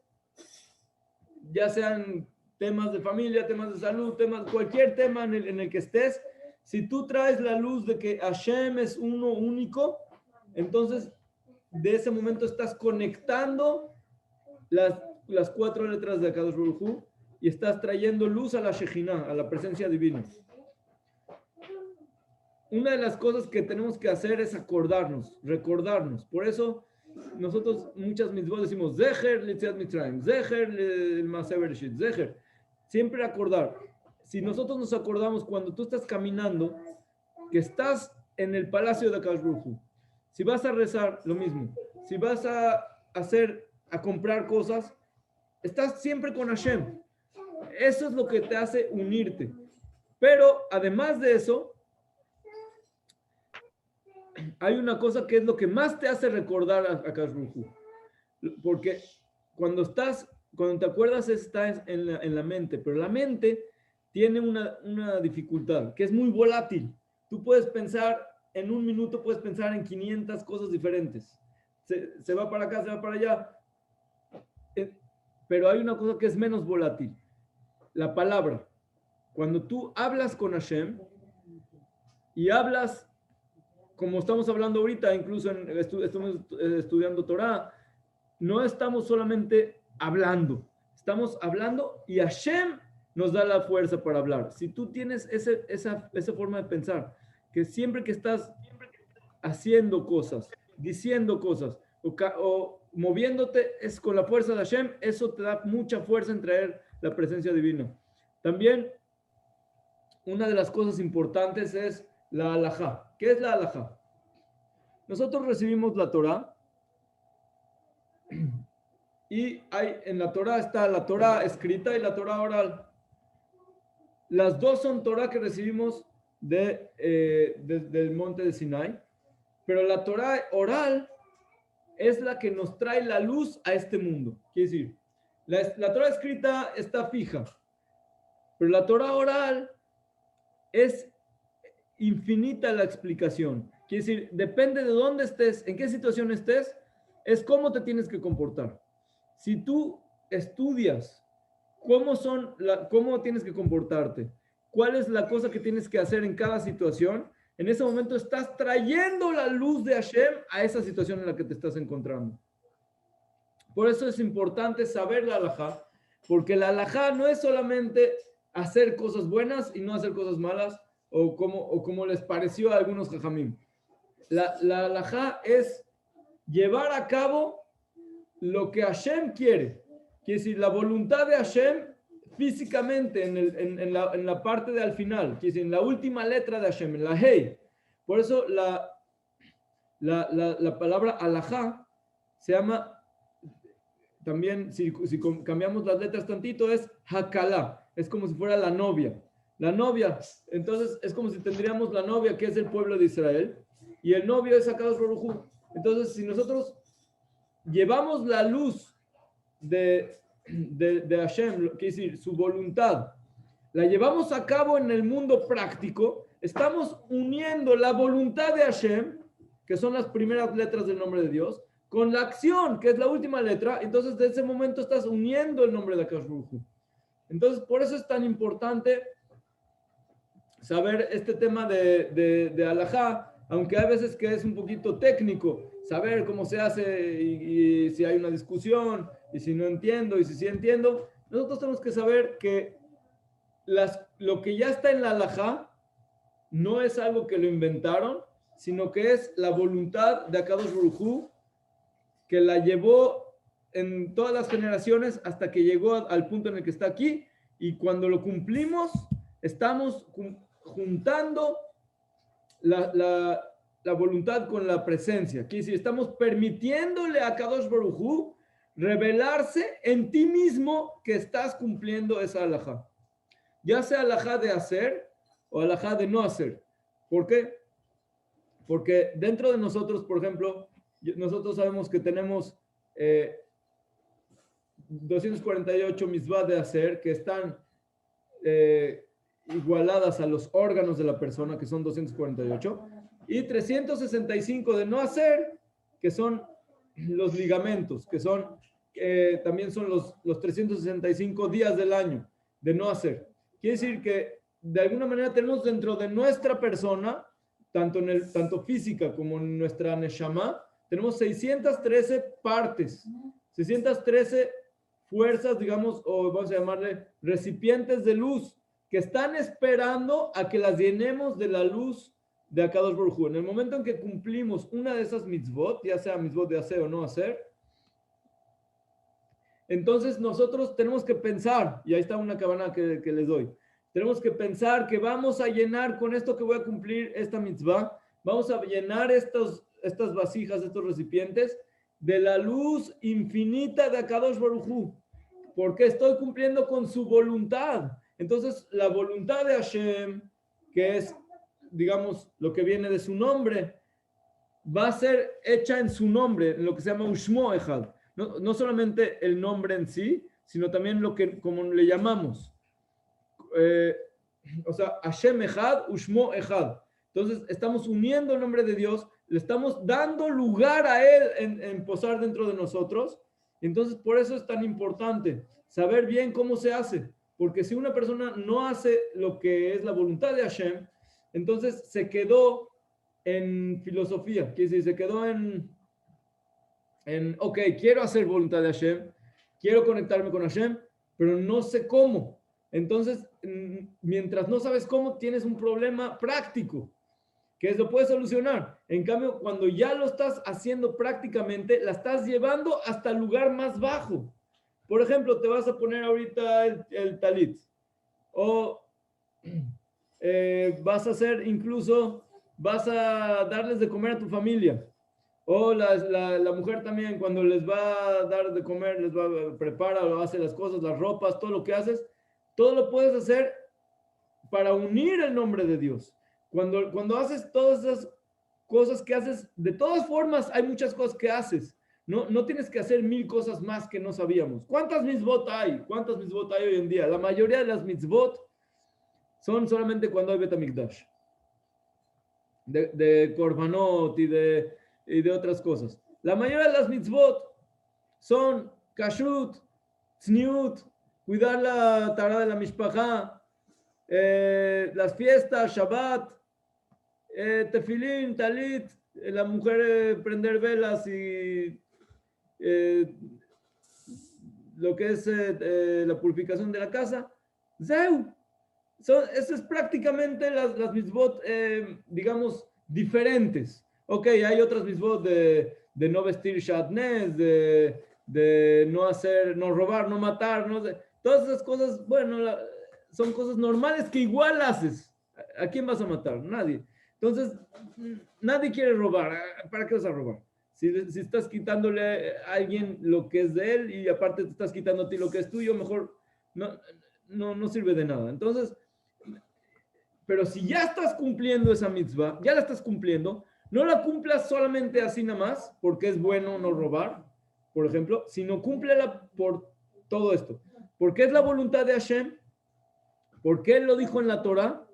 ya sean temas de familia, temas de salud, cualquier tema en el que estés, si tú traes la luz de que Hashem es uno único, entonces de ese momento estás conectando las 4 letras de Akadosh Baruj Hu y estás trayendo luz a la Shejinah, a la presencia divina. Una de las cosas que tenemos que hacer es acordarnos, recordarnos. Por eso nosotros muchas mitzvot decimos Zecher Litziat Mitzrayim, Zecher Maaseh Bereshit, Zecher. Siempre acordar. Si nosotros nos acordamos cuando tú estás caminando, que estás en el palacio de Akadosh Baruj Hu, si vas a rezar, lo mismo. Si vas a comprar cosas, estás siempre con Hashem. Eso es lo que te hace unirte. Pero además de eso, hay una cosa que es lo que más te hace recordar a Akadosh Baruj Hu. Porque cuando te acuerdas está en la mente, pero la mente tiene una dificultad, que es muy volátil. Tú puedes pensar, en un minuto puedes pensar en 500 cosas diferentes. Se va para acá, se va para allá. Pero hay una cosa que es menos volátil. La palabra. Cuando tú hablas con Hashem y hablas como estamos hablando ahorita, incluso estamos estudiando Torah, no estamos solamente hablando, estamos hablando y Hashem nos da la fuerza para hablar. Si tú tienes esa forma de pensar, que siempre que estás haciendo cosas, diciendo cosas o moviéndote es con la fuerza de Hashem, eso te da mucha fuerza en traer la presencia divina. También una de las cosas importantes es la halajá. ¿Qué es la halajá? Nosotros recibimos la Torah y en la Torah está la Torah escrita y la Torah oral. Las dos son Torah que recibimos del monte de Sinai, pero la Torah oral es la que nos trae la luz a este mundo. Quiere decir, la Torah escrita está fija, pero la Torah oral es infinita la explicación. Quiere decir, depende de dónde estés, en qué situación estés, es cómo te tienes que comportar. Si tú estudias cómo tienes que comportarte, cuál es la cosa que tienes que hacer en cada situación, en ese momento estás trayendo la luz de Hashem a esa situación en la que te estás encontrando. Por eso es importante saber la halajá, porque la halajá no es solamente hacer cosas buenas y no hacer cosas malas, o como les pareció a algunos jajamim. La halajá es llevar a cabo lo que Hashem quiere. Quiere decir, la voluntad de Hashem físicamente en la parte de al final, quiere decir, en la última letra de Hashem, en la Hei. Por eso la palabra halajá se llama, también si cambiamos las letras tantito, es hakalá. Es como si fuera la novia. La novia, entonces es como si tendríamos la novia que es el pueblo de Israel y el novio es Akadosh Baruj Hu. Entonces, si nosotros llevamos la luz de Hashem, quiere decir, su voluntad, la llevamos a cabo en el mundo práctico, estamos uniendo la voluntad de Hashem, que son las primeras letras del nombre de Dios, con la acción, que es la última letra. Entonces, de ese momento estás uniendo el nombre de Akadosh Baruj Hu. Entonces, por eso es tan importante saber este tema de halajá, aunque hay veces que es un poquito técnico, saber cómo se hace y si hay una discusión, y si no entiendo, y si sí entiendo. Nosotros tenemos que saber que lo que ya está en la halajá no es algo que lo inventaron, sino que es la voluntad de Akadosh Baruj Hu, que la llevó en todas las generaciones hasta que llegó al punto en el que está aquí, y cuando lo cumplimos, estamos juntando la voluntad con la presencia. Quiere decir, estamos permitiéndole a Kadosh Baruj Hu revelarse en ti mismo que estás cumpliendo esa halajá. Ya sea halajá de hacer o halajá de no hacer. ¿Por qué? Porque dentro de nosotros, por ejemplo, nosotros sabemos que tenemos 248 mitzvah de hacer que están igualadas a los órganos de la persona, que son 248, y 365 de no hacer, que son los ligamentos, que son también son los 365 días del año de no hacer. Quiere decir que de alguna manera tenemos dentro de nuestra persona, tanto física como en nuestra neshama, tenemos 613 partes, 613 fuerzas, digamos, o vamos a llamarle recipientes de luz, que están esperando a que las llenemos de la luz de Akadosh Baruj Hu. En el momento en que cumplimos una de esas mitzvot, ya sea mitzvot de hacer o no hacer, entonces nosotros tenemos que pensar, y ahí está una cabana que les doy, tenemos que pensar que vamos a llenar con esto que voy a cumplir esta mitzvah, vamos a llenar estas vasijas, estos recipientes, de la luz infinita de Akadosh Baruj Hu, porque estoy cumpliendo con su voluntad. Entonces, la voluntad de Hashem, que es, digamos, lo que viene de su nombre, va a ser hecha en su nombre, en lo que se llama Ushmo Echad. No solamente el nombre en sí, sino también lo que, como le llamamos. O sea, Hashem Echad, Ushmo Echad. Entonces, estamos uniendo el nombre de Dios, le estamos dando lugar a Él en posar dentro de nosotros. Entonces, por eso es tan importante saber bien cómo se hace. Porque si una persona no hace lo que es la voluntad de Hashem, entonces se quedó en filosofía, quiere decir, se quedó en ok, quiero hacer voluntad de Hashem, quiero conectarme con Hashem, pero no sé cómo. Entonces, mientras no sabes cómo, tienes un problema práctico, que lo puedes solucionar. En cambio, cuando ya lo estás haciendo prácticamente, la estás llevando hasta el lugar más bajo. Por ejemplo, te vas a poner ahorita el talit, o vas a hacer incluso, vas a darles de comer a tu familia, o la mujer también cuando les va a dar de comer, les va a preparar o hace las cosas, las ropas, todo lo que haces, todo lo puedes hacer para unir el nombre de Dios. Cuando haces todas esas cosas que haces, de todas formas hay muchas cosas que haces. No tienes que hacer 1000 cosas más que no sabíamos. ¿Cuántas mitzvot hay? ¿Cuántas mitzvot hay hoy en día? La mayoría de las mitzvot son solamente cuando hay Betamikdash. De Korbanot y de otras cosas. La mayoría de las mitzvot son kashrut, tzniut, cuidar la tara de la mishpachá, las fiestas, Shabbat, tefilín, talit, la mujer prender velas y lo que es la purificación de la casa. Zeu. Eso es prácticamente las mitzvot, digamos, diferentes. Ok, hay otras mitzvot de no vestir shatnez, de no robar, no matar, todas esas cosas, bueno, son cosas normales que igual haces. ¿A quién vas a matar? Nadie. Entonces, nadie quiere robar. ¿Para qué vas a robar? Si estás quitándole a alguien lo que es de él y aparte te estás quitando a ti lo que es tuyo, mejor no sirve de nada. Entonces, pero si ya estás cumpliendo esa mitzvah, ya la estás cumpliendo, no la cumplas solamente así nada más, porque es bueno no robar, por ejemplo, sino cúmplela por todo esto. Porque es la voluntad de Hashem, porque Él lo dijo en la Torah,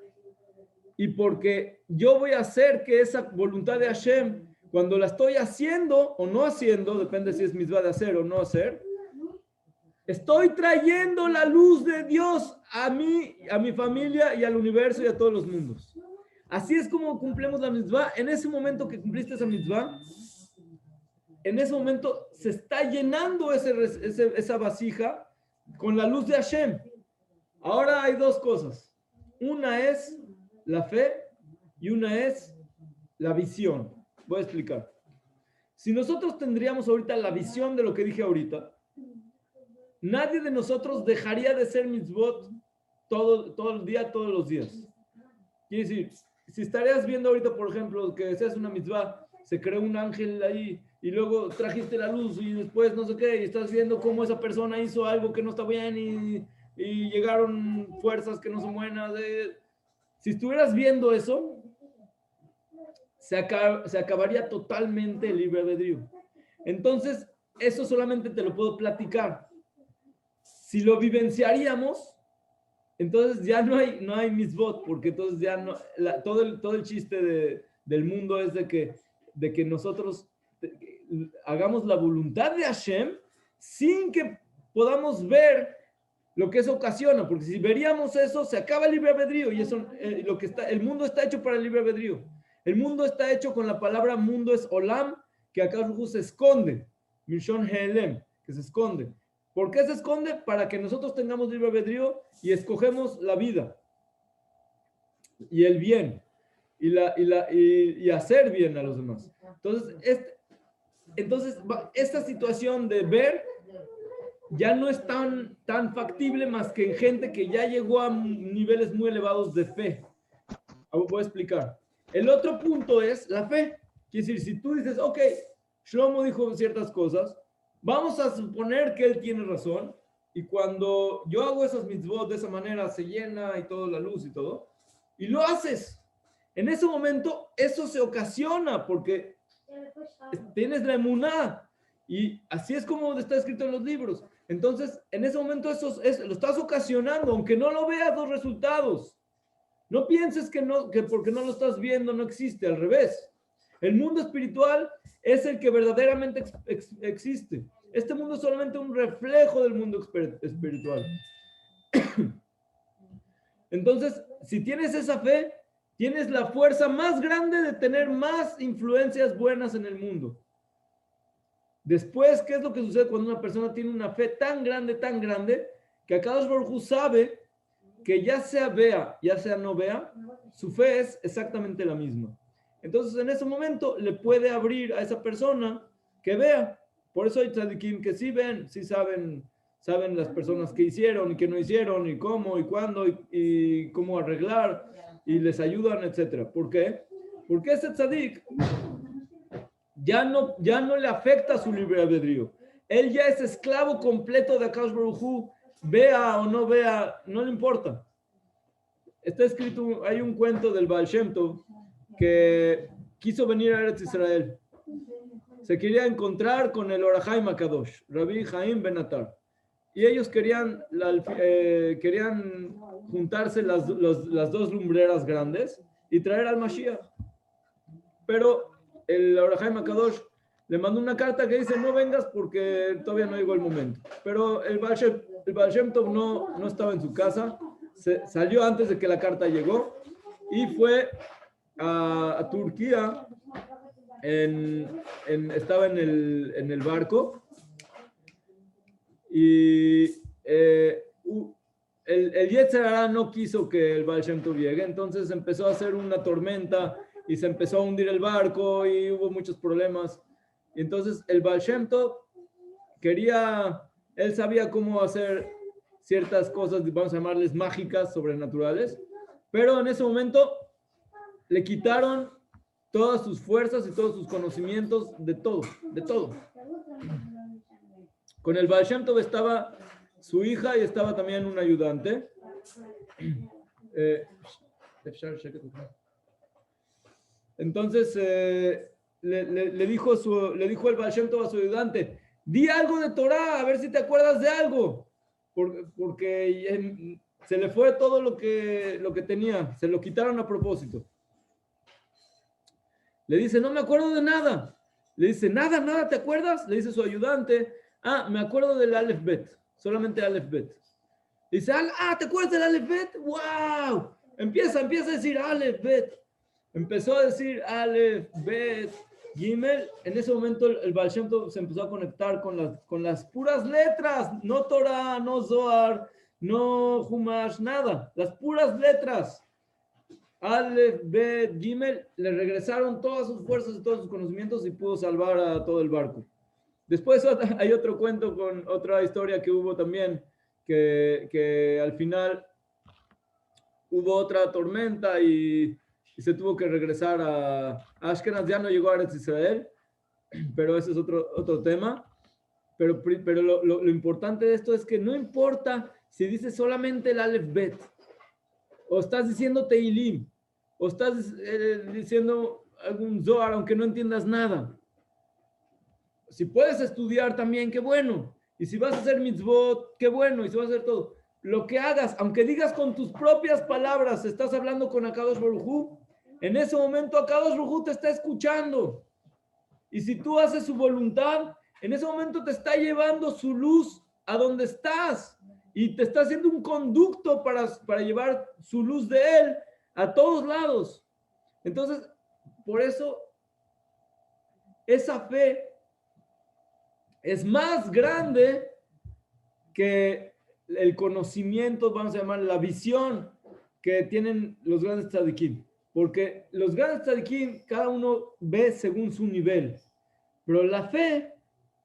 y porque yo voy a hacer que esa voluntad de Hashem, cuando la estoy haciendo o no haciendo, depende si es mitzvah de hacer o no hacer, Estoy trayendo la luz de Dios a mí, a mi familia y al universo y a todos los mundos. Así es como cumplimos la mitzvah. En ese momento que cumpliste esa mitzvah, en ese momento se está llenando esa vasija con la luz de Hashem. Ahora hay dos cosas. Una es la fe y una es la visión. Voy a explicar. Si nosotros tendríamos ahorita la visión de lo que dije ahorita, nadie de nosotros dejaría de ser mitzvot todo el día, todos los días. Quiere decir, si estarías viendo ahorita, por ejemplo, que seas una mitzvah, se creó un ángel ahí y luego trajiste la luz y después no sé qué, y estás viendo cómo esa persona hizo algo que no está bien y llegaron fuerzas que no son buenas. Si estuvieras viendo eso, se acabaría totalmente el libre albedrío. Entonces, eso solamente te lo puedo platicar. Si lo vivenciaríamos, entonces ya no hay mitzvot, porque entonces ya no, todo el chiste del mundo es de que nosotros hagamos la voluntad de Hashem sin que podamos ver lo que eso ocasiona, porque si veríamos eso, se acaba el libre albedrío, y eso, el mundo está hecho para el libre albedrío. El mundo está hecho con la palabra mundo es olam, que acá se esconde, mishon helem, que se esconde. ¿Por qué se esconde? Para que nosotros tengamos libre albedrío y escogemos la vida y el bien y hacer bien a los demás. Entonces, esta situación de ver ya no es tan factible más que en gente que ya llegó a niveles muy elevados de fe. Voy a explicar. El otro punto es la fe. Quiere decir, si tú dices, ok, Shlomo dijo ciertas cosas, vamos a suponer que él tiene razón, y cuando yo hago esas mitzvot de esa manera, se llena y todo, la luz y todo, y lo haces. En ese momento, eso se ocasiona porque tienes la emuná, y así es como está escrito en los libros. Entonces, en ese momento lo estás ocasionando, aunque no lo veas los resultados. No pienses que porque no lo estás viendo no existe, al revés. El mundo espiritual es el que verdaderamente existe. Este mundo es solamente un reflejo del mundo espiritual. Entonces, si tienes esa fe, tienes la fuerza más grande de tener más influencias buenas en el mundo. Después, ¿qué es lo que sucede cuando una persona tiene una fe tan grande, que Akadosh Baruj Hu sabe que ya sea vea, ya sea no vea, su fe es exactamente la misma? Entonces, en ese momento, le puede abrir a esa persona que vea. Por eso hay tzadikim que sí ven, sí saben las personas que hicieron y que no hicieron, y cómo, y cuándo, y cómo arreglar, y les ayudan, etc. ¿Por qué? Porque ese tzadik ya no le afecta su libre albedrío. Él ya es esclavo completo de Akadosh Baruj Hu, vea o no vea, no le importa. Está escrito, hay un cuento del Baal Shem Tov que quiso venir a Eretz Israel. Se quería encontrar con el Or HaChaim HaKadosh, Rabbi Chaim Ben Atar. Y ellos querían juntarse las dos lumbreras grandes y traer al Mashiach. Pero el Or HaChaim HaKadosh le mandó una carta que dice: no vengas porque todavía no llegó el momento. Pero el Baal Shem Tov no estaba en su casa, salió antes de que la carta llegó y fue a Turquía. Estaba en el barco y el Yetzer Hara no quiso que el Baal Shem Tov llegue, entonces empezó a hacer una tormenta y se empezó a hundir el barco y hubo muchos problemas. Y entonces el Baal Shem Tov él sabía cómo hacer ciertas cosas, vamos a llamarles mágicas, sobrenaturales, pero en ese momento le quitaron todas sus fuerzas y todos sus conocimientos de todo. Con el Baal Shem Tov estaba su hija y estaba también un ayudante. Entonces le dijo el Baal Shem Tov a su ayudante: di algo de Torah, a ver si te acuerdas de algo, porque se le fue todo lo que tenía, se lo quitaron a propósito. Le dice: no me acuerdo de nada. Le dice: nada, ¿te acuerdas? Le dice su ayudante: me acuerdo del Aleph Bet. solamente Aleph Bet. Dice, ¿te acuerdas del Aleph Bet? ¡Wow! Empieza a decir Aleph Bet. Empezó a decir Aleph Bet Gimel. En ese momento el Baal Shem Tov se empezó a conectar con las puras letras, no Torah, no Zohar, no Humash, nada, las puras letras. Aleph, Bet, Gimel, le regresaron todas sus fuerzas y todos sus conocimientos y pudo salvar a todo el barco. Después hay otro cuento con otra historia que hubo también, que al final hubo otra tormenta y se tuvo que regresar a Ashkenaz. Ya no llegó a Eretz Israel, pero ese es otro tema. Pero lo importante de esto es que no importa si dices solamente el Aleph Bet, o estás diciendo Teilim, o estás diciendo algún Zohar, aunque no entiendas nada. Si puedes estudiar también, qué bueno. Y si vas a hacer mitzvot, qué bueno. Y si vas a hacer todo. Lo que hagas, aunque digas con tus propias palabras, estás hablando con Akadosh Baruj Hu, en ese momento Akadosh Baruj Hu te está escuchando. Y si tú haces su voluntad, en ese momento te está llevando su luz a donde estás. Y te está haciendo un conducto para llevar su luz de él a todos lados. Entonces, por eso, esa fe es más grande que el conocimiento, vamos a llamar la visión que tienen los grandes tzadikim. Porque los grandes tzadikim, cada uno ve según su nivel. Pero la fe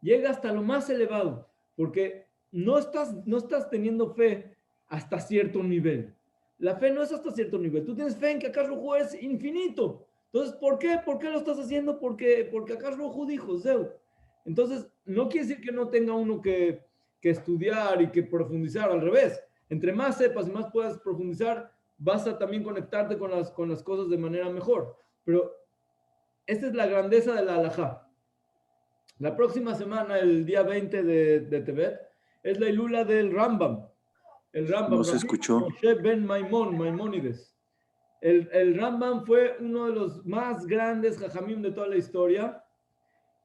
llega hasta lo más elevado. Porque no estás teniendo fe hasta cierto nivel. La fe no es hasta cierto nivel. Tú tienes fe en que Akash Baruj Hu es infinito. Entonces, ¿por qué? ¿Por qué lo estás haciendo? Porque Akash Baruj Hu dijo, Zeu. Entonces, no quiere decir que no tenga uno que estudiar y que profundizar, al revés. Entre más sepas y más puedas profundizar, vas a también conectarte con las cosas de manera mejor. Pero esta es la grandeza de la halajá. La próxima semana, el día 20 de Tevet, es la ilula del Rambam. El Rambam, no se escuchó. Moshe ben Maimónides. El Rambam fue uno de los más grandes jajamim de toda la historia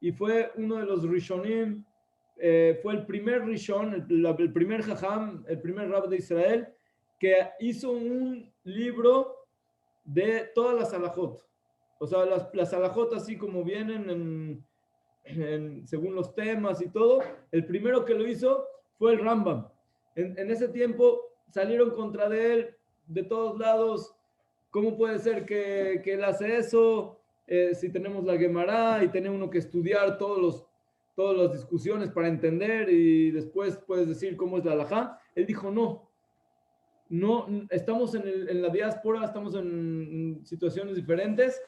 y fue uno de los Rishonim, fue el primer Rishon, el primer jajam, el primer rab de Israel, que hizo un libro de todas las halajot. O sea, las halajot así como vienen según los temas y todo. El primero que lo hizo fue el Rambam. En ese tiempo salieron contra de él de todos lados. ¿Cómo puede ser que él hace eso? Si tenemos la Gemara y tiene uno que estudiar todas las discusiones para entender y después puedes decir cómo es la halajá. Él dijo no, estamos en la diáspora, estamos en situaciones diferentes.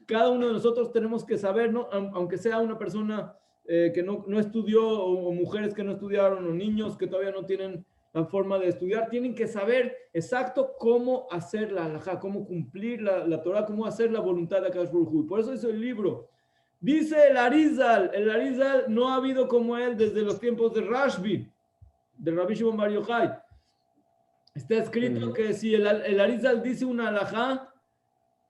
Cada uno de nosotros tenemos que saber, ¿no? Aunque sea una persona que no estudió, o mujeres que no estudiaron, o niños que todavía no tienen la forma de estudiar, tienen que saber exacto cómo hacer la halajá, cómo cumplir la Torah, cómo hacer la voluntad de Akadosh Baruj Hu. Por eso hizo el libro. Dice el Arizal no ha habido como él desde los tiempos de Rashbi, de Rabbi Shimon Bar Yochai. Está escrito que si el Arizal dice una halajá,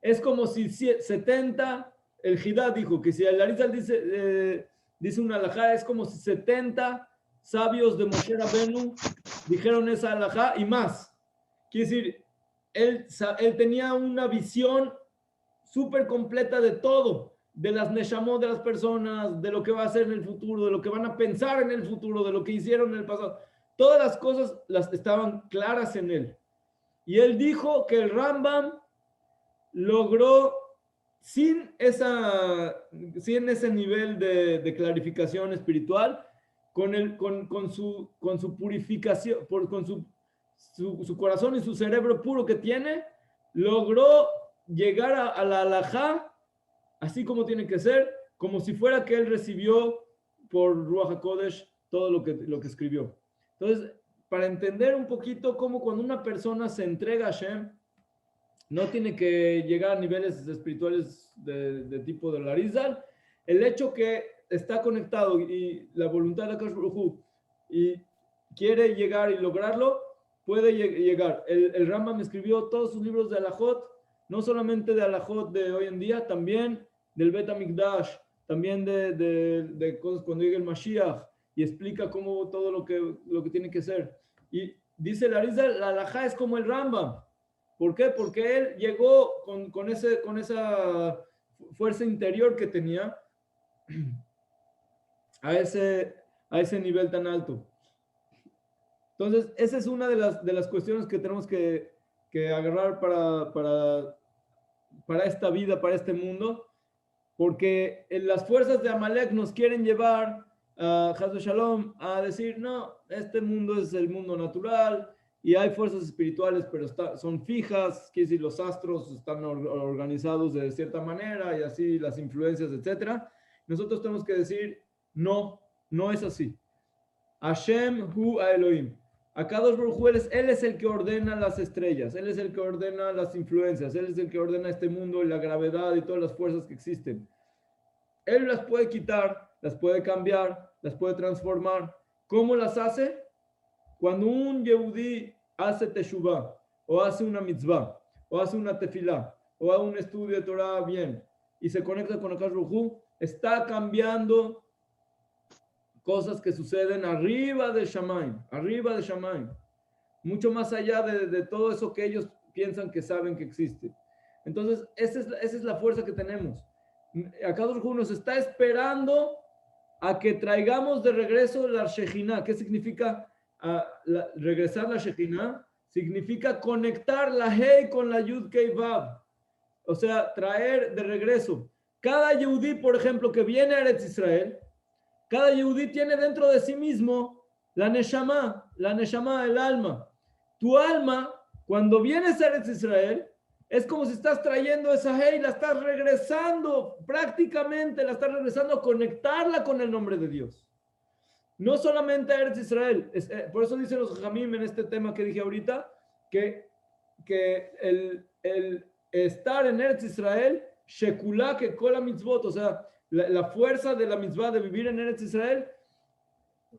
es como si 70, el Hidad dijo que si el Arizal dice una halajá, es como si 70 sabios de Moshe Rabenu dijeron esa halajá y más. Quiere decir, él tenía una visión súper completa de todo, de las neshamot de las personas, de lo que va a hacer en el futuro, de lo que van a pensar en el futuro, de lo que hicieron en el pasado. Todas las cosas estaban claras en él. Y él dijo que el Rambam logró, sin ese nivel de clarificación espiritual, con su purificación, con su corazón y su cerebro puro que tiene, logró llegar a la halajá así como tiene que ser, como si fuera que él recibió por Ruach HaKodesh todo lo que escribió. Entonces, para entender un poquito cómo cuando una persona se entrega a Hashem, no tiene que llegar a niveles espirituales de tipo de Larizal. El hecho que está conectado y la voluntad de Akash Baruj Hu y quiere llegar y lograrlo, puede llegar. El Rambam escribió todos sus libros de Alajot, no solamente de Alajot de hoy en día, también del Bet HaMikdash, también de cosas cuando llegue el Mashiach, y explica cómo todo lo que tiene que ser. Y dice el Arizal, la halajá es como el Rambam. ¿Por qué? Porque él llegó con esa fuerza interior que tenía a ese nivel tan alto. Entonces, esa es una de las cuestiones que tenemos que agarrar para esta vida, para este mundo, porque las fuerzas de Amalek nos quieren llevar a Haz Shalom a decir, no, este mundo es el mundo natural y hay fuerzas espirituales, pero son fijas, quiere decir, los astros están organizados de cierta manera y así las influencias, etc. Nosotros tenemos que decir, no, no es así. Hashem hu Elohim. Akadosh Baruj Hu, él es el que ordena las estrellas, él es el que ordena las influencias, él es el que ordena este mundo y la gravedad y todas las fuerzas que existen. Él las puede quitar, las puede cambiar, las puede transformar. ¿Cómo las hace? Cuando un Yehudí hace teshuvah, o hace una mitzvah, o hace una tefilá, o hace un estudio de Torah bien, y se conecta con Akadosh Baruj Hu, está cambiando cosas que suceden arriba de Shamayim, mucho más allá de todo eso que ellos piensan que saben que existe. Entonces, esa es la fuerza que tenemos. Akadosh Hu nos está esperando a que traigamos de regreso la Shejinah. ¿Qué significa regresar la Shejinah? Significa conectar la Hei con la Yud Kei Vav. O sea, traer de regreso. Cada Yehudí, por ejemplo, que viene a Eretz Israel, cada Yehudí tiene dentro de sí mismo la Neshama, el alma. Tu alma, cuando vienes a Eretz Israel, es como si estás trayendo esa Hei, la estás regresando, prácticamente la estás regresando a conectarla con el nombre de Dios. No solamente a Eretz Israel, por eso dicen los Jamim en este tema que dije ahorita, que el estar en Eretz Israel, Shekulá que kola mitzvot, o sea, la fuerza de la mitzvah de vivir en Eretz Israel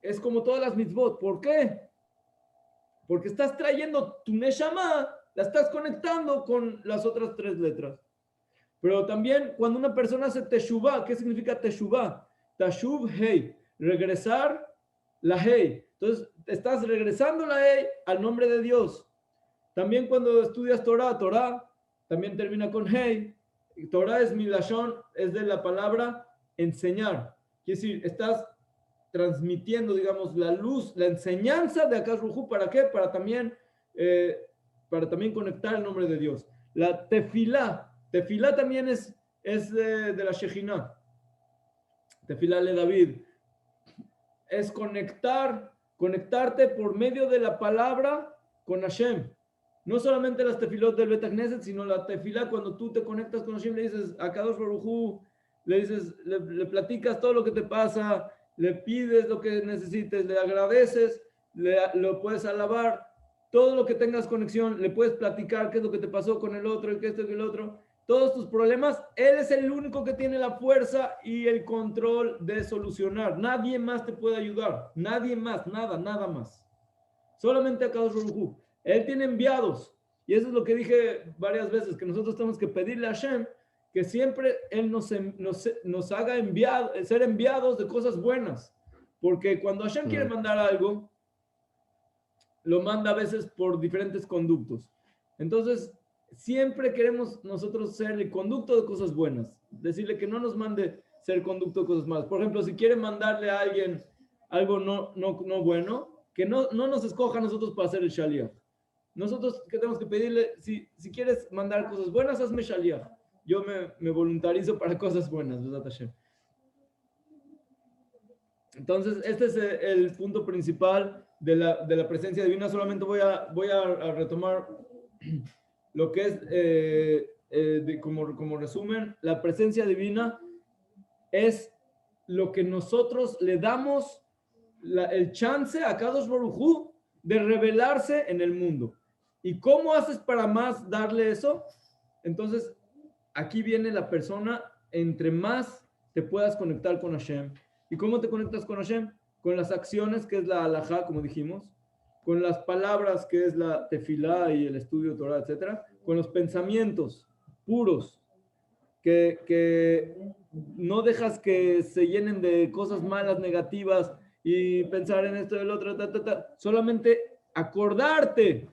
es como todas las mitzvot. ¿Por qué? Porque estás trayendo tu Neshama, la estás conectando con las otras 3 letras. Pero también cuando una persona hace Teshuvah, ¿qué significa Teshuvah? Tashuv Hei, regresar la Hei. Entonces, estás regresando la Hei al nombre de Dios. También cuando estudias Torah también termina con Hei. Torah es milashon, es de la palabra enseñar. Quiere decir, estás transmitiendo, digamos, la luz, la enseñanza de Akash Rujú. ¿Para qué? Para también conectar el nombre de Dios. La tefilá también es de la Shejinah. Tefilá le David. Es conectarte por medio de la palabra con Hashem. No solamente las tefilot del Bet Knesset, sino la tefilá cuando tú te conectas con Hashem, le dices a Kadosh Baruj Hu, le dices, le platicas todo lo que te pasa, le pides lo que necesites, le agradeces, lo puedes alabar, todo lo que tengas conexión, le puedes platicar qué es lo que te pasó con el otro, qué esto y el otro, todos tus problemas, él es el único que tiene la fuerza y el control de solucionar. Nadie más te puede ayudar, nadie más, nada más. Solamente a Kadosh Baruj Hu. Él tiene enviados, y eso es lo que dije varias veces, que nosotros tenemos que pedirle a Hashem que siempre Él nos haga ser enviados de cosas buenas, porque cuando Hashem quiere mandar algo, lo manda a veces por diferentes conductos. Entonces, siempre queremos nosotros ser el conducto de cosas buenas, decirle que no nos mande ser conducto de cosas malas. Por ejemplo, si quiere mandarle a alguien algo no bueno, que no nos escoja a nosotros para hacer el shaliach. Nosotros que tenemos que pedirle, si quieres mandar cosas buenas, hazme shaliach. Yo me voluntarizo para cosas buenas, ¿verdad, Hashem? Entonces, este es el punto principal de la presencia divina. Solamente voy a retomar lo que es, como resumen, la presencia divina es lo que nosotros le damos el chance a Kadosh Baruj Hu de revelarse en el mundo. ¿Y cómo haces para más darle eso? Entonces, aquí viene la persona, entre más te puedas conectar con Hashem. ¿Y cómo te conectas con Hashem? Con las acciones, que es la halajá, como dijimos, con las palabras, que es la tefilá y el estudio de Torah, etc., con los pensamientos puros, que no dejas que se llenen de cosas malas, negativas, y pensar en esto y el otro, solamente acordarte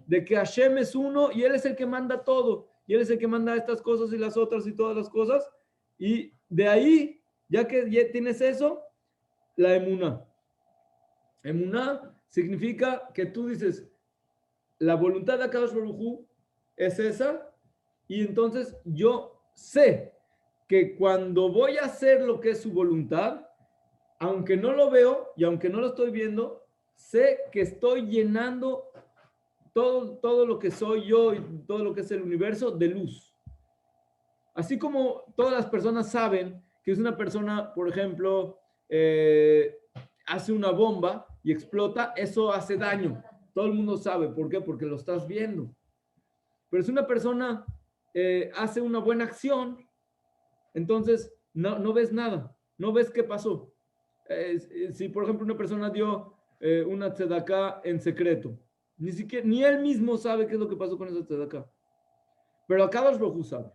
de que Hashem es uno y Él es el que manda todo, y Él es el que manda estas cosas y las otras y todas las cosas, y de ahí, ya que ya tienes eso, la emuná. Emuná significa que tú dices, la voluntad de Akadosh Baruj Hu es esa, y entonces yo sé que cuando voy a hacer lo que es su voluntad, aunque no lo veo y aunque no lo estoy viendo, sé que estoy llenando todo lo que soy yo y todo lo que es el universo de luz. Así como todas las personas saben que es una persona, por ejemplo, hace una bomba y explota, eso hace daño. Todo el mundo sabe. ¿Por qué? Porque lo estás viendo. Pero si una persona hace una buena acción, entonces no ves nada, no ves qué pasó. Si, por ejemplo, una persona dio una tzedaká en secreto, ni él mismo sabe qué es lo que pasó con esa tzedaká. Pero Akadosh Baruj Hu sabe.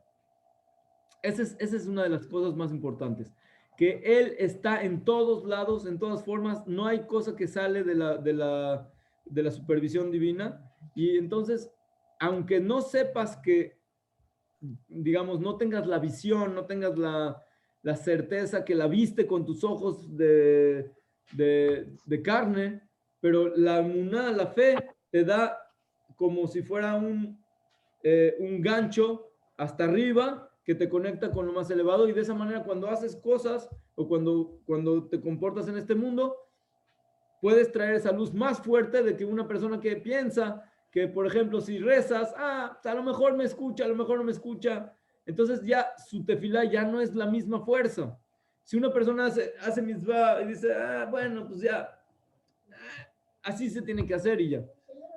Esa es una de las cosas más importantes. Que Él está en todos lados, en todas formas. No hay cosa que sale de la supervisión divina. Y entonces, aunque no sepas que, digamos, no tengas la visión, no tengas la certeza que la viste con tus ojos de carne, pero la emuná, la fe, te da como si fuera un gancho hasta arriba que te conecta con lo más elevado, y de esa manera cuando haces cosas o cuando te comportas en este mundo, puedes traer esa luz más fuerte de que una persona que piensa que, por ejemplo, si rezas, a lo mejor me escucha, a lo mejor no me escucha, entonces ya su tefilá ya no es la misma fuerza. Si una persona hace mitzvah y dice, bueno, pues ya, así se tiene que hacer y ya.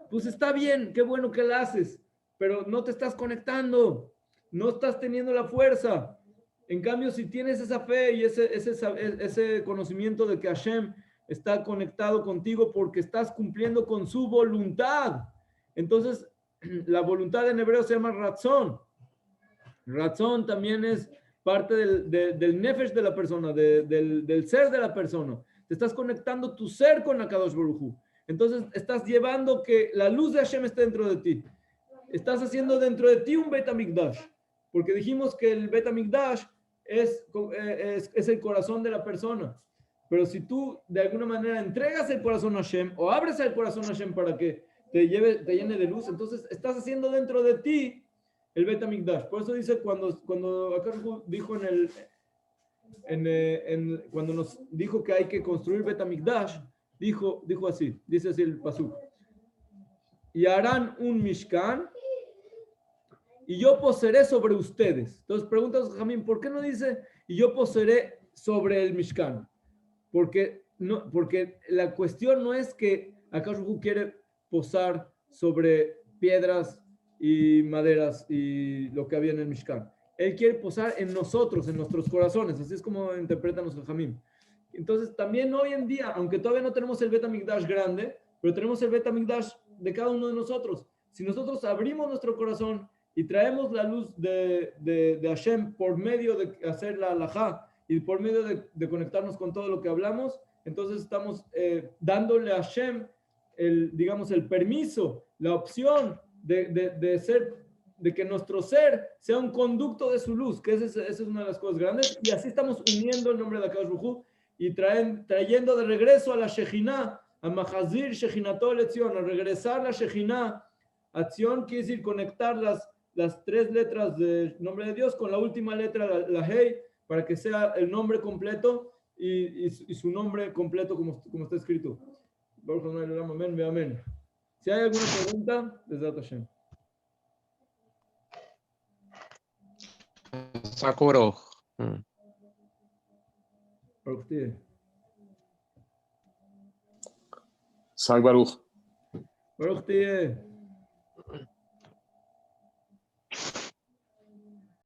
Pues está bien, qué bueno que la haces, pero no te estás conectando, no estás teniendo la fuerza. En cambio, si tienes esa fe y ese conocimiento de que Hashem está conectado contigo porque estás cumpliendo con su voluntad, entonces la voluntad en hebreo se llama razón. Razón también es parte del nefesh de la persona, del ser de la persona. Te estás conectando tu ser con Akadosh Baruj Hu. Entonces estás llevando que la luz de Hashem esté dentro de ti. Estás haciendo dentro de ti un Bet HaMikdash. Porque dijimos que el Bet HaMikdash es el corazón de la persona. Pero si tú de alguna manera entregas el corazón a Hashem o abres el corazón a Hashem para que te llene de luz, entonces estás haciendo dentro de ti el Bet HaMikdash. Por eso dice cuando acá dijo cuando nos dijo que hay que construir Bet HaMikdash, dijo así, dice así el pasuk: y harán un Mishkan y yo poseeré sobre ustedes. Entonces preguntas, Jamín, ¿por qué no dice y yo poseeré sobre el Mishkan? Porque la cuestión no es que Akash quiere posar sobre piedras y maderas y lo que había en el Mishkan. Él quiere posar en nosotros, en nuestros corazones. Así es como interpretan los Jamín. Entonces, también hoy en día, aunque todavía no tenemos el Bet HaMikdash grande, pero tenemos el Bet HaMikdash de cada uno de nosotros. Si nosotros abrimos nuestro corazón y traemos la luz de Hashem por medio de hacer la halajá y por medio de conectarnos con todo lo que hablamos, entonces estamos dándole a Hashem digamos, el permiso, la opción de que nuestro ser sea un conducto de su luz, que esa es una de las cosas grandes, y así estamos uniendo el nombre de Akadosh Baruj Hu y trayendo de regreso a la Shejinah, a Mahazir Shejinato Lección, a regresar la Shejinah. Acción quiere decir conectar las tres letras del nombre de Dios con la última letra, la Hei, para que sea el nombre completo y su nombre completo como está escrito. Amén, amén. Si hay alguna pregunta, Bezrat Hashem. Sakuro. Sag Baruch. Baruch